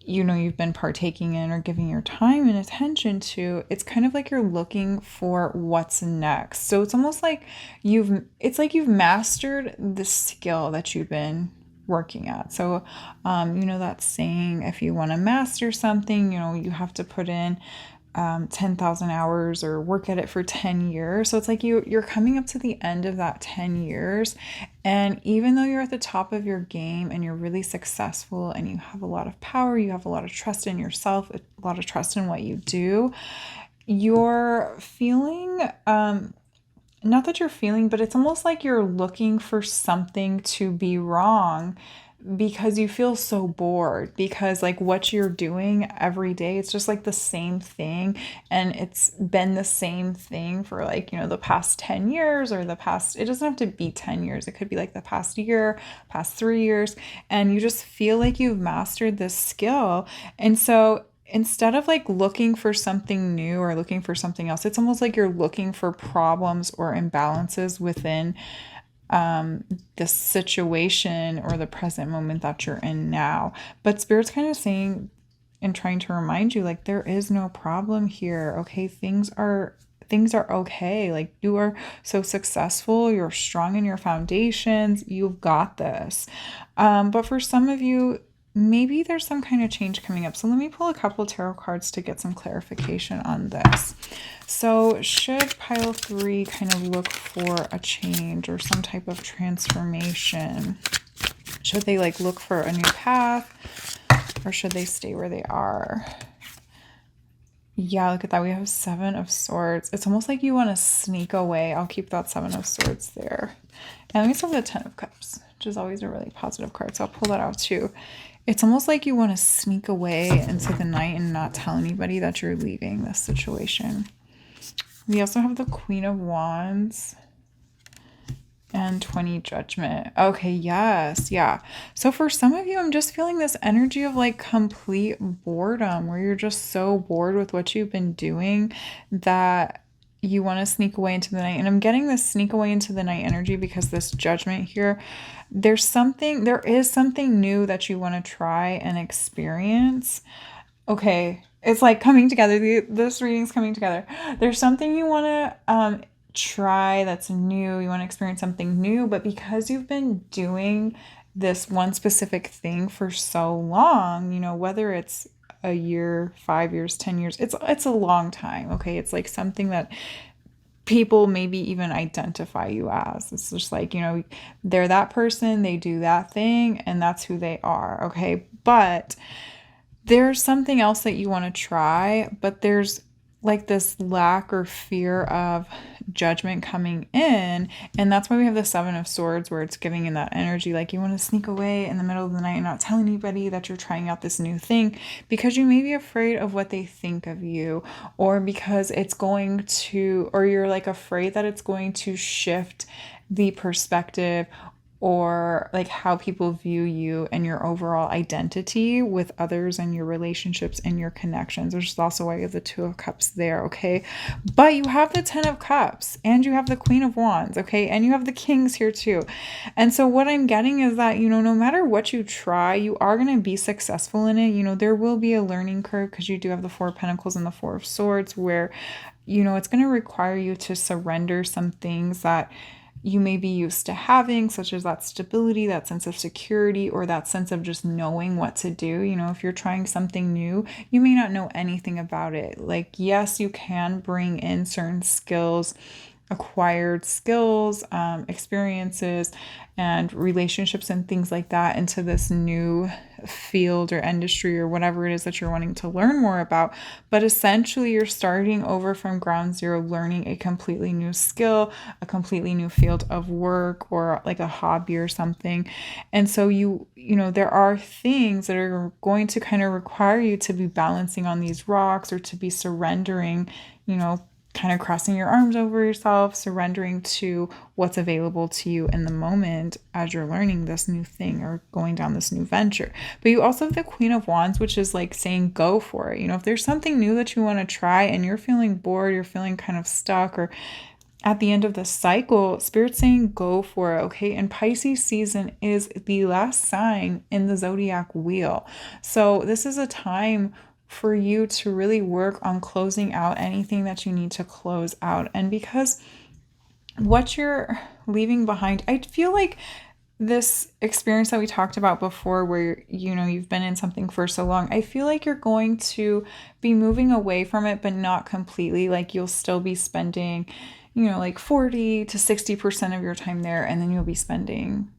A: you've been partaking in or giving your time and attention to, it's kind of like you're looking for what's next. So it's almost like you've mastered the skill that you've been working at. So that saying, if you want to master something, you have to put in 10,000 hours or work at it for 10 years. So it's like you're coming up to the end of that 10 years. And even though you're at the top of your game and you're really successful and you have a lot of power, you have a lot of trust in yourself, a lot of trust in what you do, you're feeling, not that you're feeling, but it's almost like you're looking for something to be wrong, because you feel so bored, because like what you're doing every day, it's just like the same thing, and it's been the same thing for like the past 10 years, or it doesn't have to be 10 years, it could be like the past year, past 3 years, and you just feel like you've mastered this skill. And so instead of like looking for something new or looking for something else, it's almost like you're looking for problems or imbalances within the situation or the present moment that you're in now. But Spirit's kind of saying and trying to remind you, like, there is no problem here. Okay, things are okay. Like, you are so successful, you're strong in your foundations, you've got this. But for some of you, maybe there's some kind of change coming up. So let me pull a couple tarot cards to get some clarification on this. So should pile 3 kind of look for a change or some type of transformation? Should they like look for a new path, or should they stay where they are? Yeah, look at that. We have 7 of Swords. It's almost like you want to sneak away. I'll keep that 7 of Swords there. And we still have the 10 of Cups, which is always a really positive card. So I'll pull that out too. It's almost like you want to sneak away into the night and not tell anybody that you're leaving this situation. We also have the Queen of Wands and 20 Judgment. Okay, yes, yeah. So for some of you, I'm just feeling this energy of like complete boredom, where you're just so bored with what you've been doing that you want to sneak away into the night. And I'm getting this sneak away into the night energy because this Judgment here, there is something new that you want to try and experience. Okay, it's like coming together. This reading's coming together. There's something you want to try that's new, you want to experience something new, but because you've been doing this one specific thing for so long, whether it's a year, 5 years, 10 years, it's a long time. Okay. It's like something that people maybe even identify you as. It's just like, they're that person, they do that thing, and that's who they are. Okay. But there's something else that you want to try, but there's like this lack or fear of judgment coming in. And that's why we have the Seven of Swords, where it's giving in that energy. Like you want to sneak away in the middle of the night and not tell anybody that you're trying out this new thing, because you may be afraid of what they think of you, or because it's going to, or you're like afraid that it's going to shift the perspective, or like how people view you and your overall identity with others and your relationships and your connections. Which is also why you have the Two of Cups there, okay? But you have the Ten of Cups and you have the Queen of Wands, okay? And you have the Kings here too. And so what I'm getting is that, no matter what you try, you are going to be successful in it. There will be a learning curve, because you do have the Four of Pentacles and the Four of Swords, where, it's going to require you to surrender some things that you may be used to having, such as that stability, that sense of security, or that sense of just knowing what to do. If you're trying something new, you may not know anything about it. Like, yes, you can bring in certain skills, acquired skills, experiences, and relationships and things like that into this new field or industry or whatever it is that you're wanting to learn more about. But essentially, you're starting over from ground zero, learning a completely new skill, a completely new field of work, or like a hobby or something. And so there are things that are going to kind of require you to be balancing on these rocks, or to be surrendering, kind of crossing your arms over yourself, surrendering to what's available to you in the moment as you're learning this new thing or going down this new venture. But you also have the Queen of Wands, which is like saying go for it. If there's something new that you want to try and you're feeling bored, you're feeling kind of stuck, or at the end of the cycle, Spirit's saying go for it, okay? And Pisces season is the last sign in the zodiac wheel. So this is a time for you to really work on closing out anything that you need to close out. And because what you're leaving behind, I feel like this experience that we talked about before, where you've been in something for so long, I feel like you're going to be moving away from it, but not completely. Like you'll still be spending like 40 to 60% of your time there, and then you'll be spending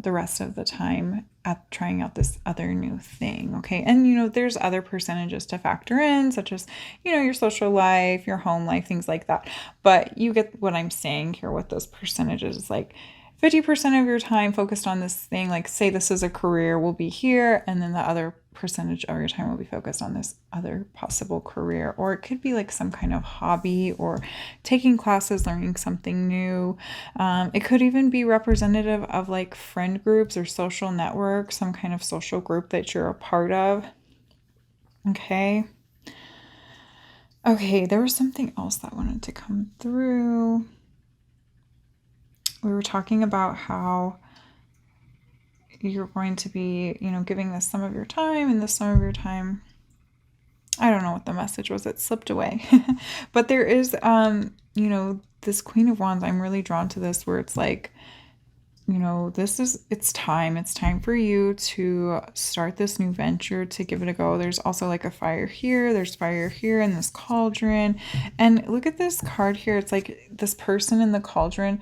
A: the rest of the time at trying out this other new thing. Okay. And, there's other percentages to factor in, such as, your social life, your home life, things like that. But you get what I'm saying here with those percentages. It's like 50% of your time focused on this thing, like say this is a career, will be here. And then the other percentage of your time will be focused on this other possible career. Or it could be like some kind of hobby, or taking classes, learning something new. It could even be representative of like friend groups or social networks, some kind of social group that you're a part of. Okay. Okay, there was something else that wanted to come through. We were talking about how you're going to be, giving this some of your time and this some of your time. I don't know what the message was. It slipped away. But there is, this Queen of Wands. I'm really drawn to this, where it's like, it's time. It's time for you to start this new venture, to give it a go. There's also like a fire here. There's fire here in this cauldron. And look at this card here. It's like this person in the cauldron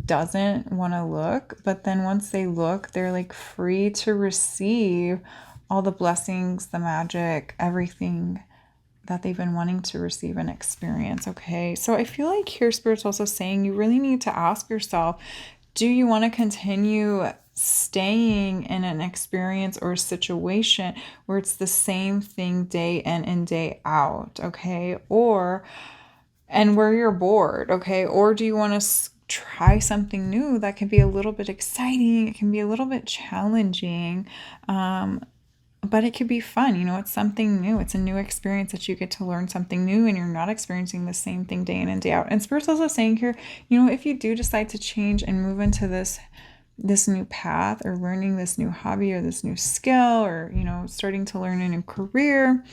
A: doesn't want to look, but then once they look, they're like free to receive all the blessings, the magic, everything that they've been wanting to receive and experience. Okay. So I feel like here Spirit's also saying you really need to ask yourself, do you want to continue staying in an experience or a situation where it's the same thing day in and day out? Okay. And where you're bored. Okay. Or do you want to try something new that can be a little bit exciting? It can be a little bit challenging. But it could be fun. It's something new. It's a new experience that you get to learn something new, and you're not experiencing the same thing day in and day out. And Spirit's also saying here, if you do decide to change and move into this new path, or learning this new hobby or this new skill, or, starting to learn a new career,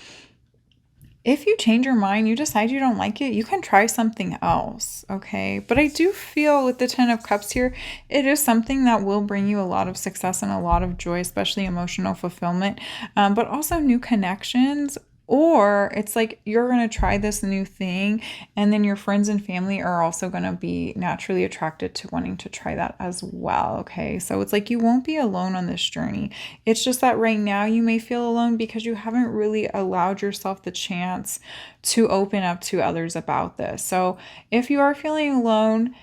A: if you change your mind, you decide you don't like it, you can try something else, okay? But I do feel with the Ten of Cups here, it is something that will bring you a lot of success and a lot of joy, especially emotional fulfillment, but also new connections. Or it's like you're going to try this new thing, and then your friends and family are also going to be naturally attracted to wanting to try that as well. Okay. So it's like you won't be alone on this journey. It's just that right now you may feel alone because you haven't really allowed yourself the chance to open up to others about this. So if you are feeling alone,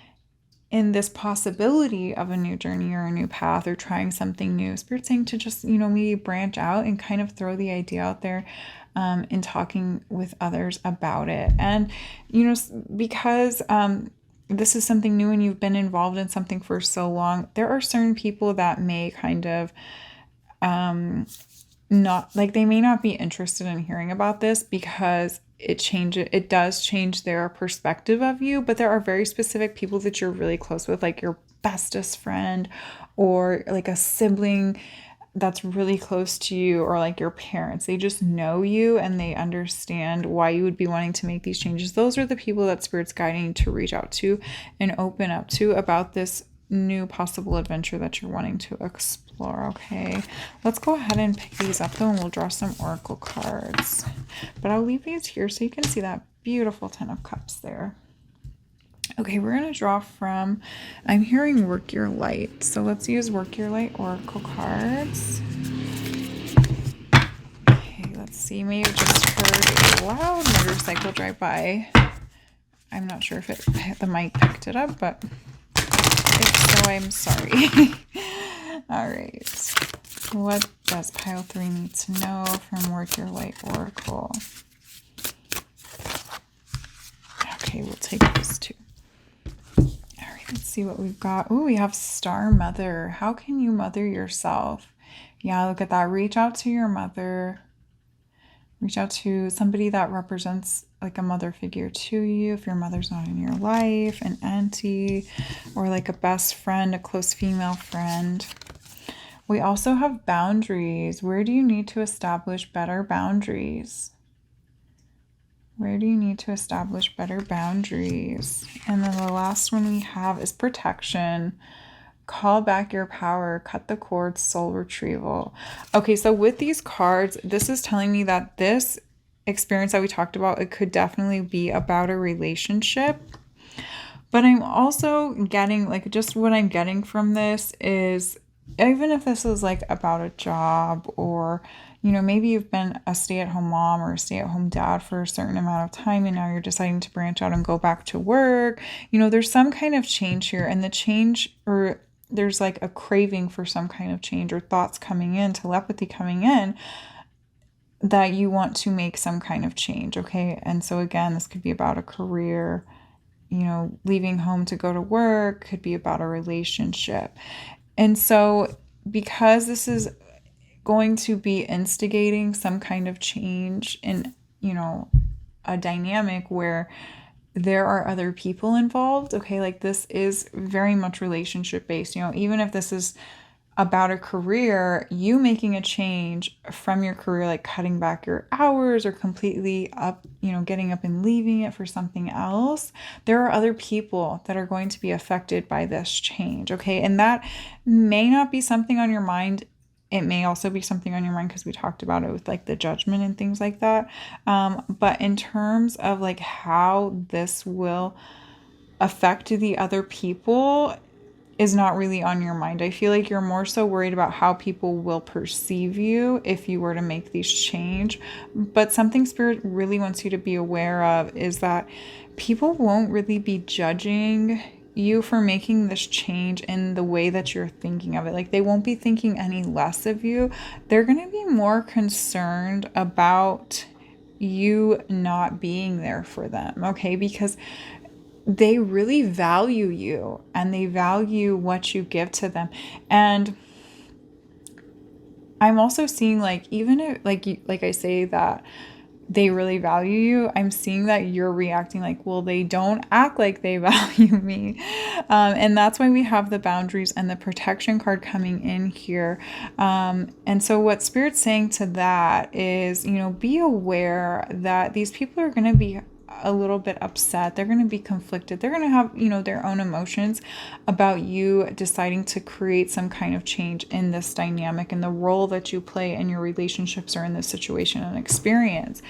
A: in this possibility of a new journey or a new path or trying something new, Spirit's saying to just, maybe branch out and kind of throw the idea out there in talking with others about it. And, because this is something new and you've been involved in something for so long, there are certain people that may kind of not like they may not be interested in hearing about this because it does change their perspective of you, but there are very specific people that you're really close with, like your bestest friend or like a sibling that's really close to you, or like your parents. They just know you and they understand why you would be wanting to make these changes. Those are the people that Spirit's guiding you to reach out to and open up to about this new possible adventure that you're wanting to explore. Okay, let's go ahead and pick these up though, and we'll draw some oracle cards, but I'll leave these here so you can see that beautiful Ten of Cups there. Okay, we're going to draw from, I'm hearing Work Your Light, so let's use Work Your Light oracle cards. Okay, let's see, maybe you just heard a loud motorcycle drive by. I'm not sure if the mic picked it up, but if so, I'm sorry. All right. What does pile 3 need to know from Work Your Light oracle? Okay, we'll take those two. All right, let's see what we've got. Oh, we have Star Mother. How can you mother yourself? Yeah, look at that. Reach out to your mother. Reach out to somebody that represents like a mother figure to you. If your mother's not in your life, an auntie, or like a best friend, a close female friend. We also have boundaries. Where do you need to establish better boundaries? Where do you need to establish better boundaries? And then the last one we have is protection. Call back your power, cut the cord, soul retrieval. Okay, so with these cards, this is telling me that this experience that we talked about, it could definitely be about a relationship. But I'm also getting, like, just what I'm getting from this is, even if this is like about a job, or maybe you've been a stay-at-home mom or a stay-at-home dad for a certain amount of time and now you're deciding to branch out and go back to work, there's some kind of change here, and the change, or there's like a craving for some kind of change, or thoughts coming in, telepathy coming in, that you want to make some kind of change. Okay, and so again, this could be about a career, leaving home to go to work, could be about a relationship. And so because this is going to be instigating some kind of change in, a dynamic where there are other people involved, okay, like this is very much relationship based, even if this is about a career, you making a change from your career, like cutting back your hours or completely up, getting up and leaving it for something else, there are other people that are going to be affected by this change, okay? And that may not be something on your mind. It may also be something on your mind because we talked about it with like the judgment and things like that. But in terms of like how this will affect the other people is not really on your mind. I feel like you're more so worried about how people will perceive you if you were to make these change. But something Spirit really wants you to be aware of is that people won't really be judging you for making this change in the way that you're thinking of it. Like they won't be thinking any less of you. They're going to be more concerned about you not being there for them, okay? Because they really value you and they value what you give to them. And I'm also seeing like, even if, like I say that they really value you, I'm seeing that you're reacting like, well, they don't act like they value me. And that's why we have the boundaries and the protection card coming in here. And so what Spirit's saying to that is, be aware that these people are going to be a little bit upset. They're going to be conflicted. They're going to have, their own emotions about you deciding to create some kind of change in this dynamic and the role that you play in your relationships or in this situation and experience.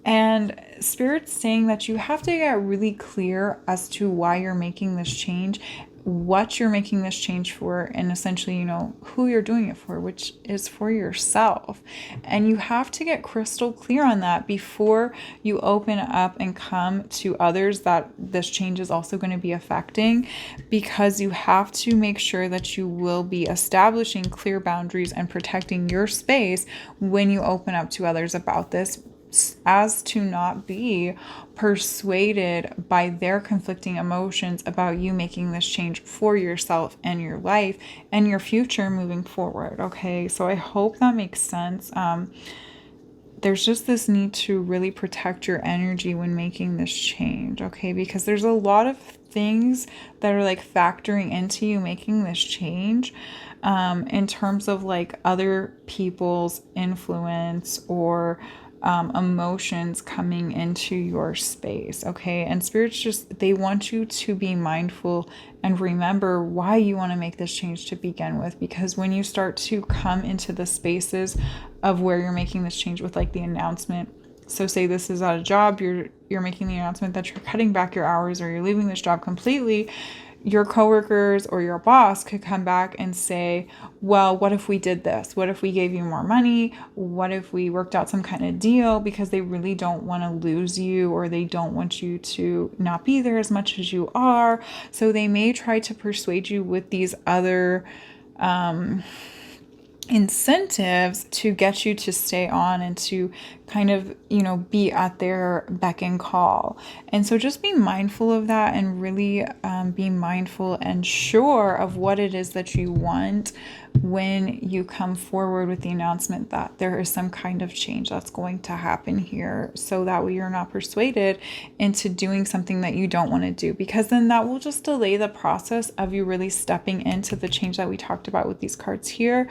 A: And Spirit's saying that you have to get really clear as to why you're making this change, what you're making this change for, and essentially, who you're doing it for, which is for yourself. And you have to get crystal clear on that before you open up and come to others that this change is also going to be affecting, because you have to make sure that you will be establishing clear boundaries and protecting your space when you open up to others about this, as to not be persuaded by their conflicting emotions about you making this change for yourself and your life and your future moving forward. Okay, so I hope that makes sense. There's just this need to really protect your energy when making this change, okay? Because there's a lot of things that are like factoring into you making this change, in terms of like other people's influence or emotions coming into your space, okay? And Spirits they want you to be mindful and remember why you want to make this change to begin with, because when you start to come into the spaces of where you're making this change with like the announcement, so say this is at a job, you're making the announcement that you're cutting back your hours or you're leaving this job completely, your coworkers or your boss could come back and say, well, what if we did this? What if we gave you more money? What if we worked out some kind of deal? Because they really don't want to lose you, or they don't want you to not be there as much as you are. So they may try to persuade you with these other incentives to get you to stay on and to kind of, be at their beck and call. And so just be mindful of that and really be mindful and sure of what it is that you want when you come forward with the announcement that there is some kind of change that's going to happen here, so that way you're not persuaded into doing something that you don't want to do, because then that will just delay the process of you really stepping into the change that we talked about with these cards here.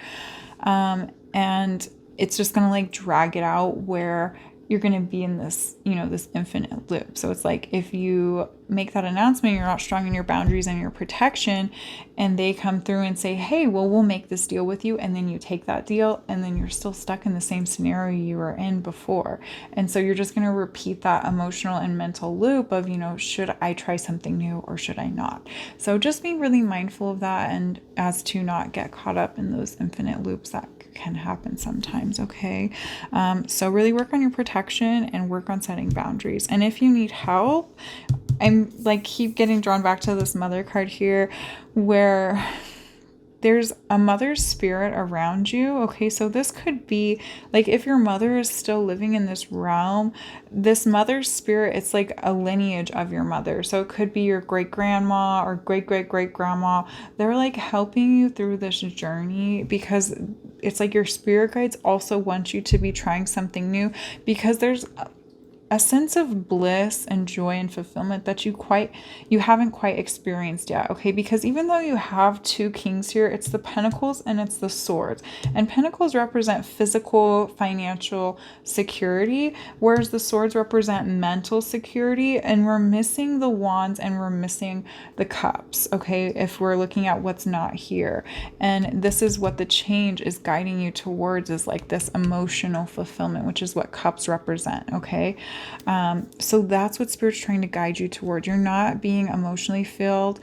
A: And it's just going to like drag it out where you're going to be in this, this infinite loop. So it's like, if you make that announcement, you're not strong in your boundaries and your protection, and they come through and say, hey, well, we'll make this deal with you. And then you take that deal, and then you're still stuck in the same scenario you were in before. And so you're just going to repeat that emotional and mental loop of, should I try something new or should I not? So just be really mindful of that, and as to not get caught up in those infinite loops that can happen sometimes, okay? So really work on your protection and work on setting boundaries. And if you need help, I'm like keep getting drawn back to this mother card here, where there's a mother's spirit around you. Okay, so this could be like, if your mother is still living in this realm, this mother's spirit, it's like a lineage of your mother. So it could be your great grandma or great great great grandma. They're like helping you through this journey, because it's like your spirit guides also want you to be trying something new, because there's a sense of bliss and joy and fulfillment that you haven't quite experienced yet, okay? Because even though you have two kings here, it's the pentacles and it's the swords. And pentacles represent physical, financial security, whereas the swords represent mental security. And we're missing the wands and we're missing the cups, okay? If we're looking at what's not here. And this is what the change is guiding you towards, is like this emotional fulfillment, which is what cups represent, okay? So that's what Spirit's trying to guide you toward. You're not being emotionally filled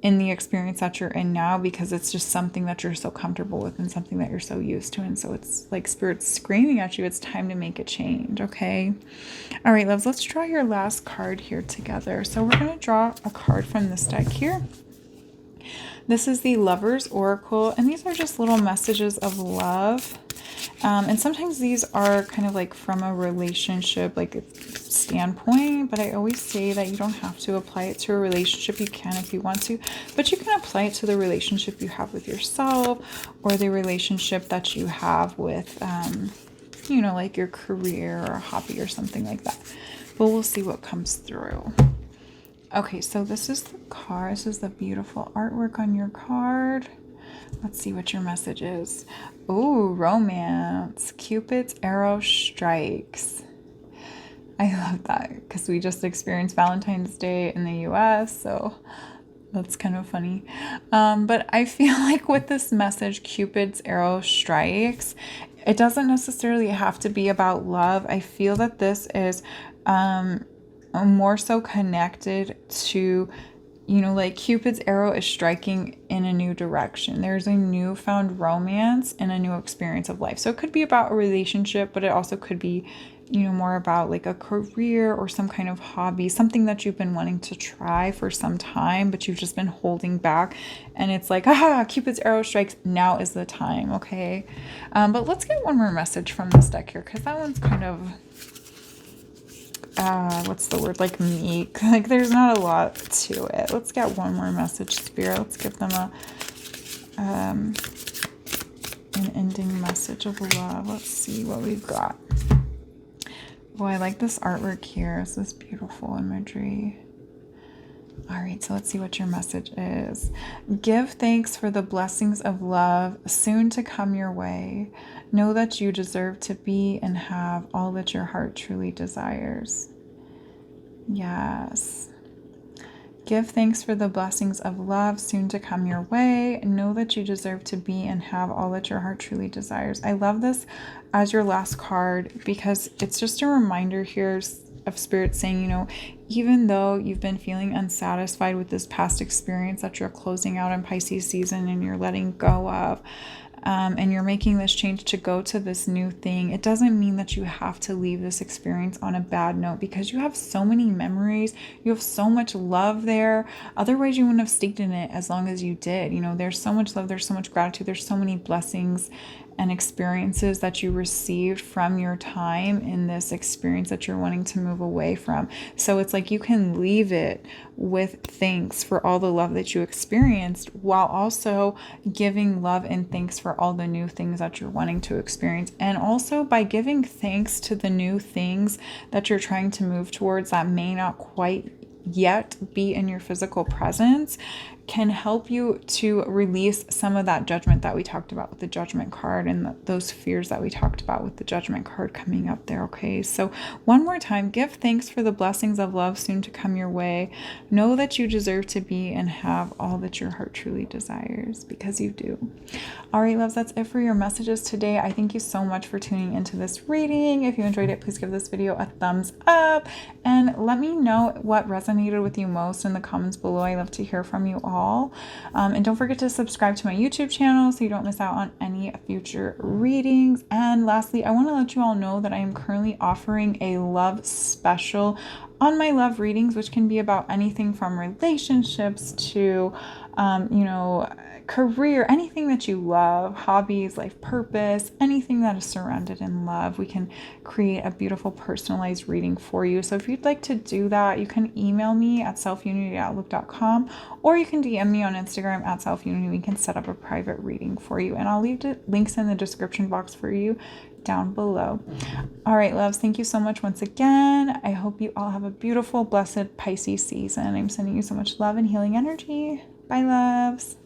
A: in the experience that you're in now, because it's just something that you're so comfortable with and something that you're so used to. And so it's like Spirit's screaming at you, it's time to make a change, okay? All right, loves, let's draw your last card here together. So we're going to draw a card from this deck here. This is the Lover's Oracle, and these are just little messages of love. And sometimes these are kind of like from a relationship like standpoint, but I always say that you don't have to apply it to a relationship. You can if you want to, but you can apply it to the relationship you have with yourself, or the relationship that you have with you know, like your career or hobby or something like that. But we'll see what comes through. Okay, so this is the card. This is the beautiful artwork on your card. Let's see what your message is. Oh, romance. Cupid's arrow strikes. I love that because we just experienced Valentine's Day in the US, so that's kind of funny. But I feel like with this message, Cupid's arrow strikes, it doesn't necessarily have to be about love. I feel that this is more so connected to, you know, like Cupid's arrow is striking in a new direction. There's a newfound romance and a new experience of life. So it could be about a relationship, but it also could be, you know, more about like a career or some kind of hobby, something that you've been wanting to try for some time, but you've just been holding back. And it's like, Cupid's arrow strikes. Now is the time. Okay. But let's get one more message from this deck here, because that one's kind of, what's the word, like meek, like there's not a lot to it. Let's get one more message, Spirit. Let's give them an ending message of love. Let's see what we've got. Boy, I like this artwork here. This is beautiful imagery. All right, so let's see what your message is. Give thanks for the blessings of love soon to come your way. Know that you deserve to be and have all that your heart truly desires. Yes. Give thanks for the blessings of love soon to come your way. Know that you deserve to be and have all that your heart truly desires. I love this as your last card because it's just a reminder here of Spirit saying, you know, even though you've been feeling unsatisfied with this past experience that you're closing out in Pisces season and you're letting go of, and you're making this change to go to this new thing, it doesn't mean that you have to leave this experience on a bad note, because you have so many memories, you have so much love there. Otherwise you wouldn't have stayed in it as long as you did. You know, there's so much love, there's so much gratitude, there's so many blessings and experiences that you received from your time in this experience that you're wanting to move away from. So it's like you can leave it with thanks for all the love that you experienced, while also giving love and thanks for all the new things that you're wanting to experience. And also by giving thanks to the new things that you're trying to move towards that may not quite yet be in your physical presence, can help you to release some of that judgment that we talked about with the Judgment card, and those fears that we talked about with the Judgment card coming up there. Okay, so one more time, give thanks for the blessings of love soon to come your way. Know that you deserve to be and have all that your heart truly desires, because you do. All right, loves, that's it for your messages today. I thank you so much for tuning into this reading. If you enjoyed it, please give this video a thumbs up and let me know what resonated with you most in the comments below. I love to hear from you all. And don't forget to subscribe to my YouTube channel so you don't miss out on any future readings. And lastly, I want to let you all know that I am currently offering a love special on my love readings, which can be about anything from relationships to, you know, career, anything that you love, hobbies, life purpose, anything that is surrounded in love. We can create a beautiful personalized reading for you. So if you'd like to do that, you can email me at selfunityoutlook.com, or you can DM me on Instagram at selfunity. We can set up a private reading for you, and I'll leave the links in the description box for you down below. All right, loves, thank you so much once again. I hope you all have a beautiful, blessed Pisces season. I'm sending you so much love and healing energy. Bye, loves.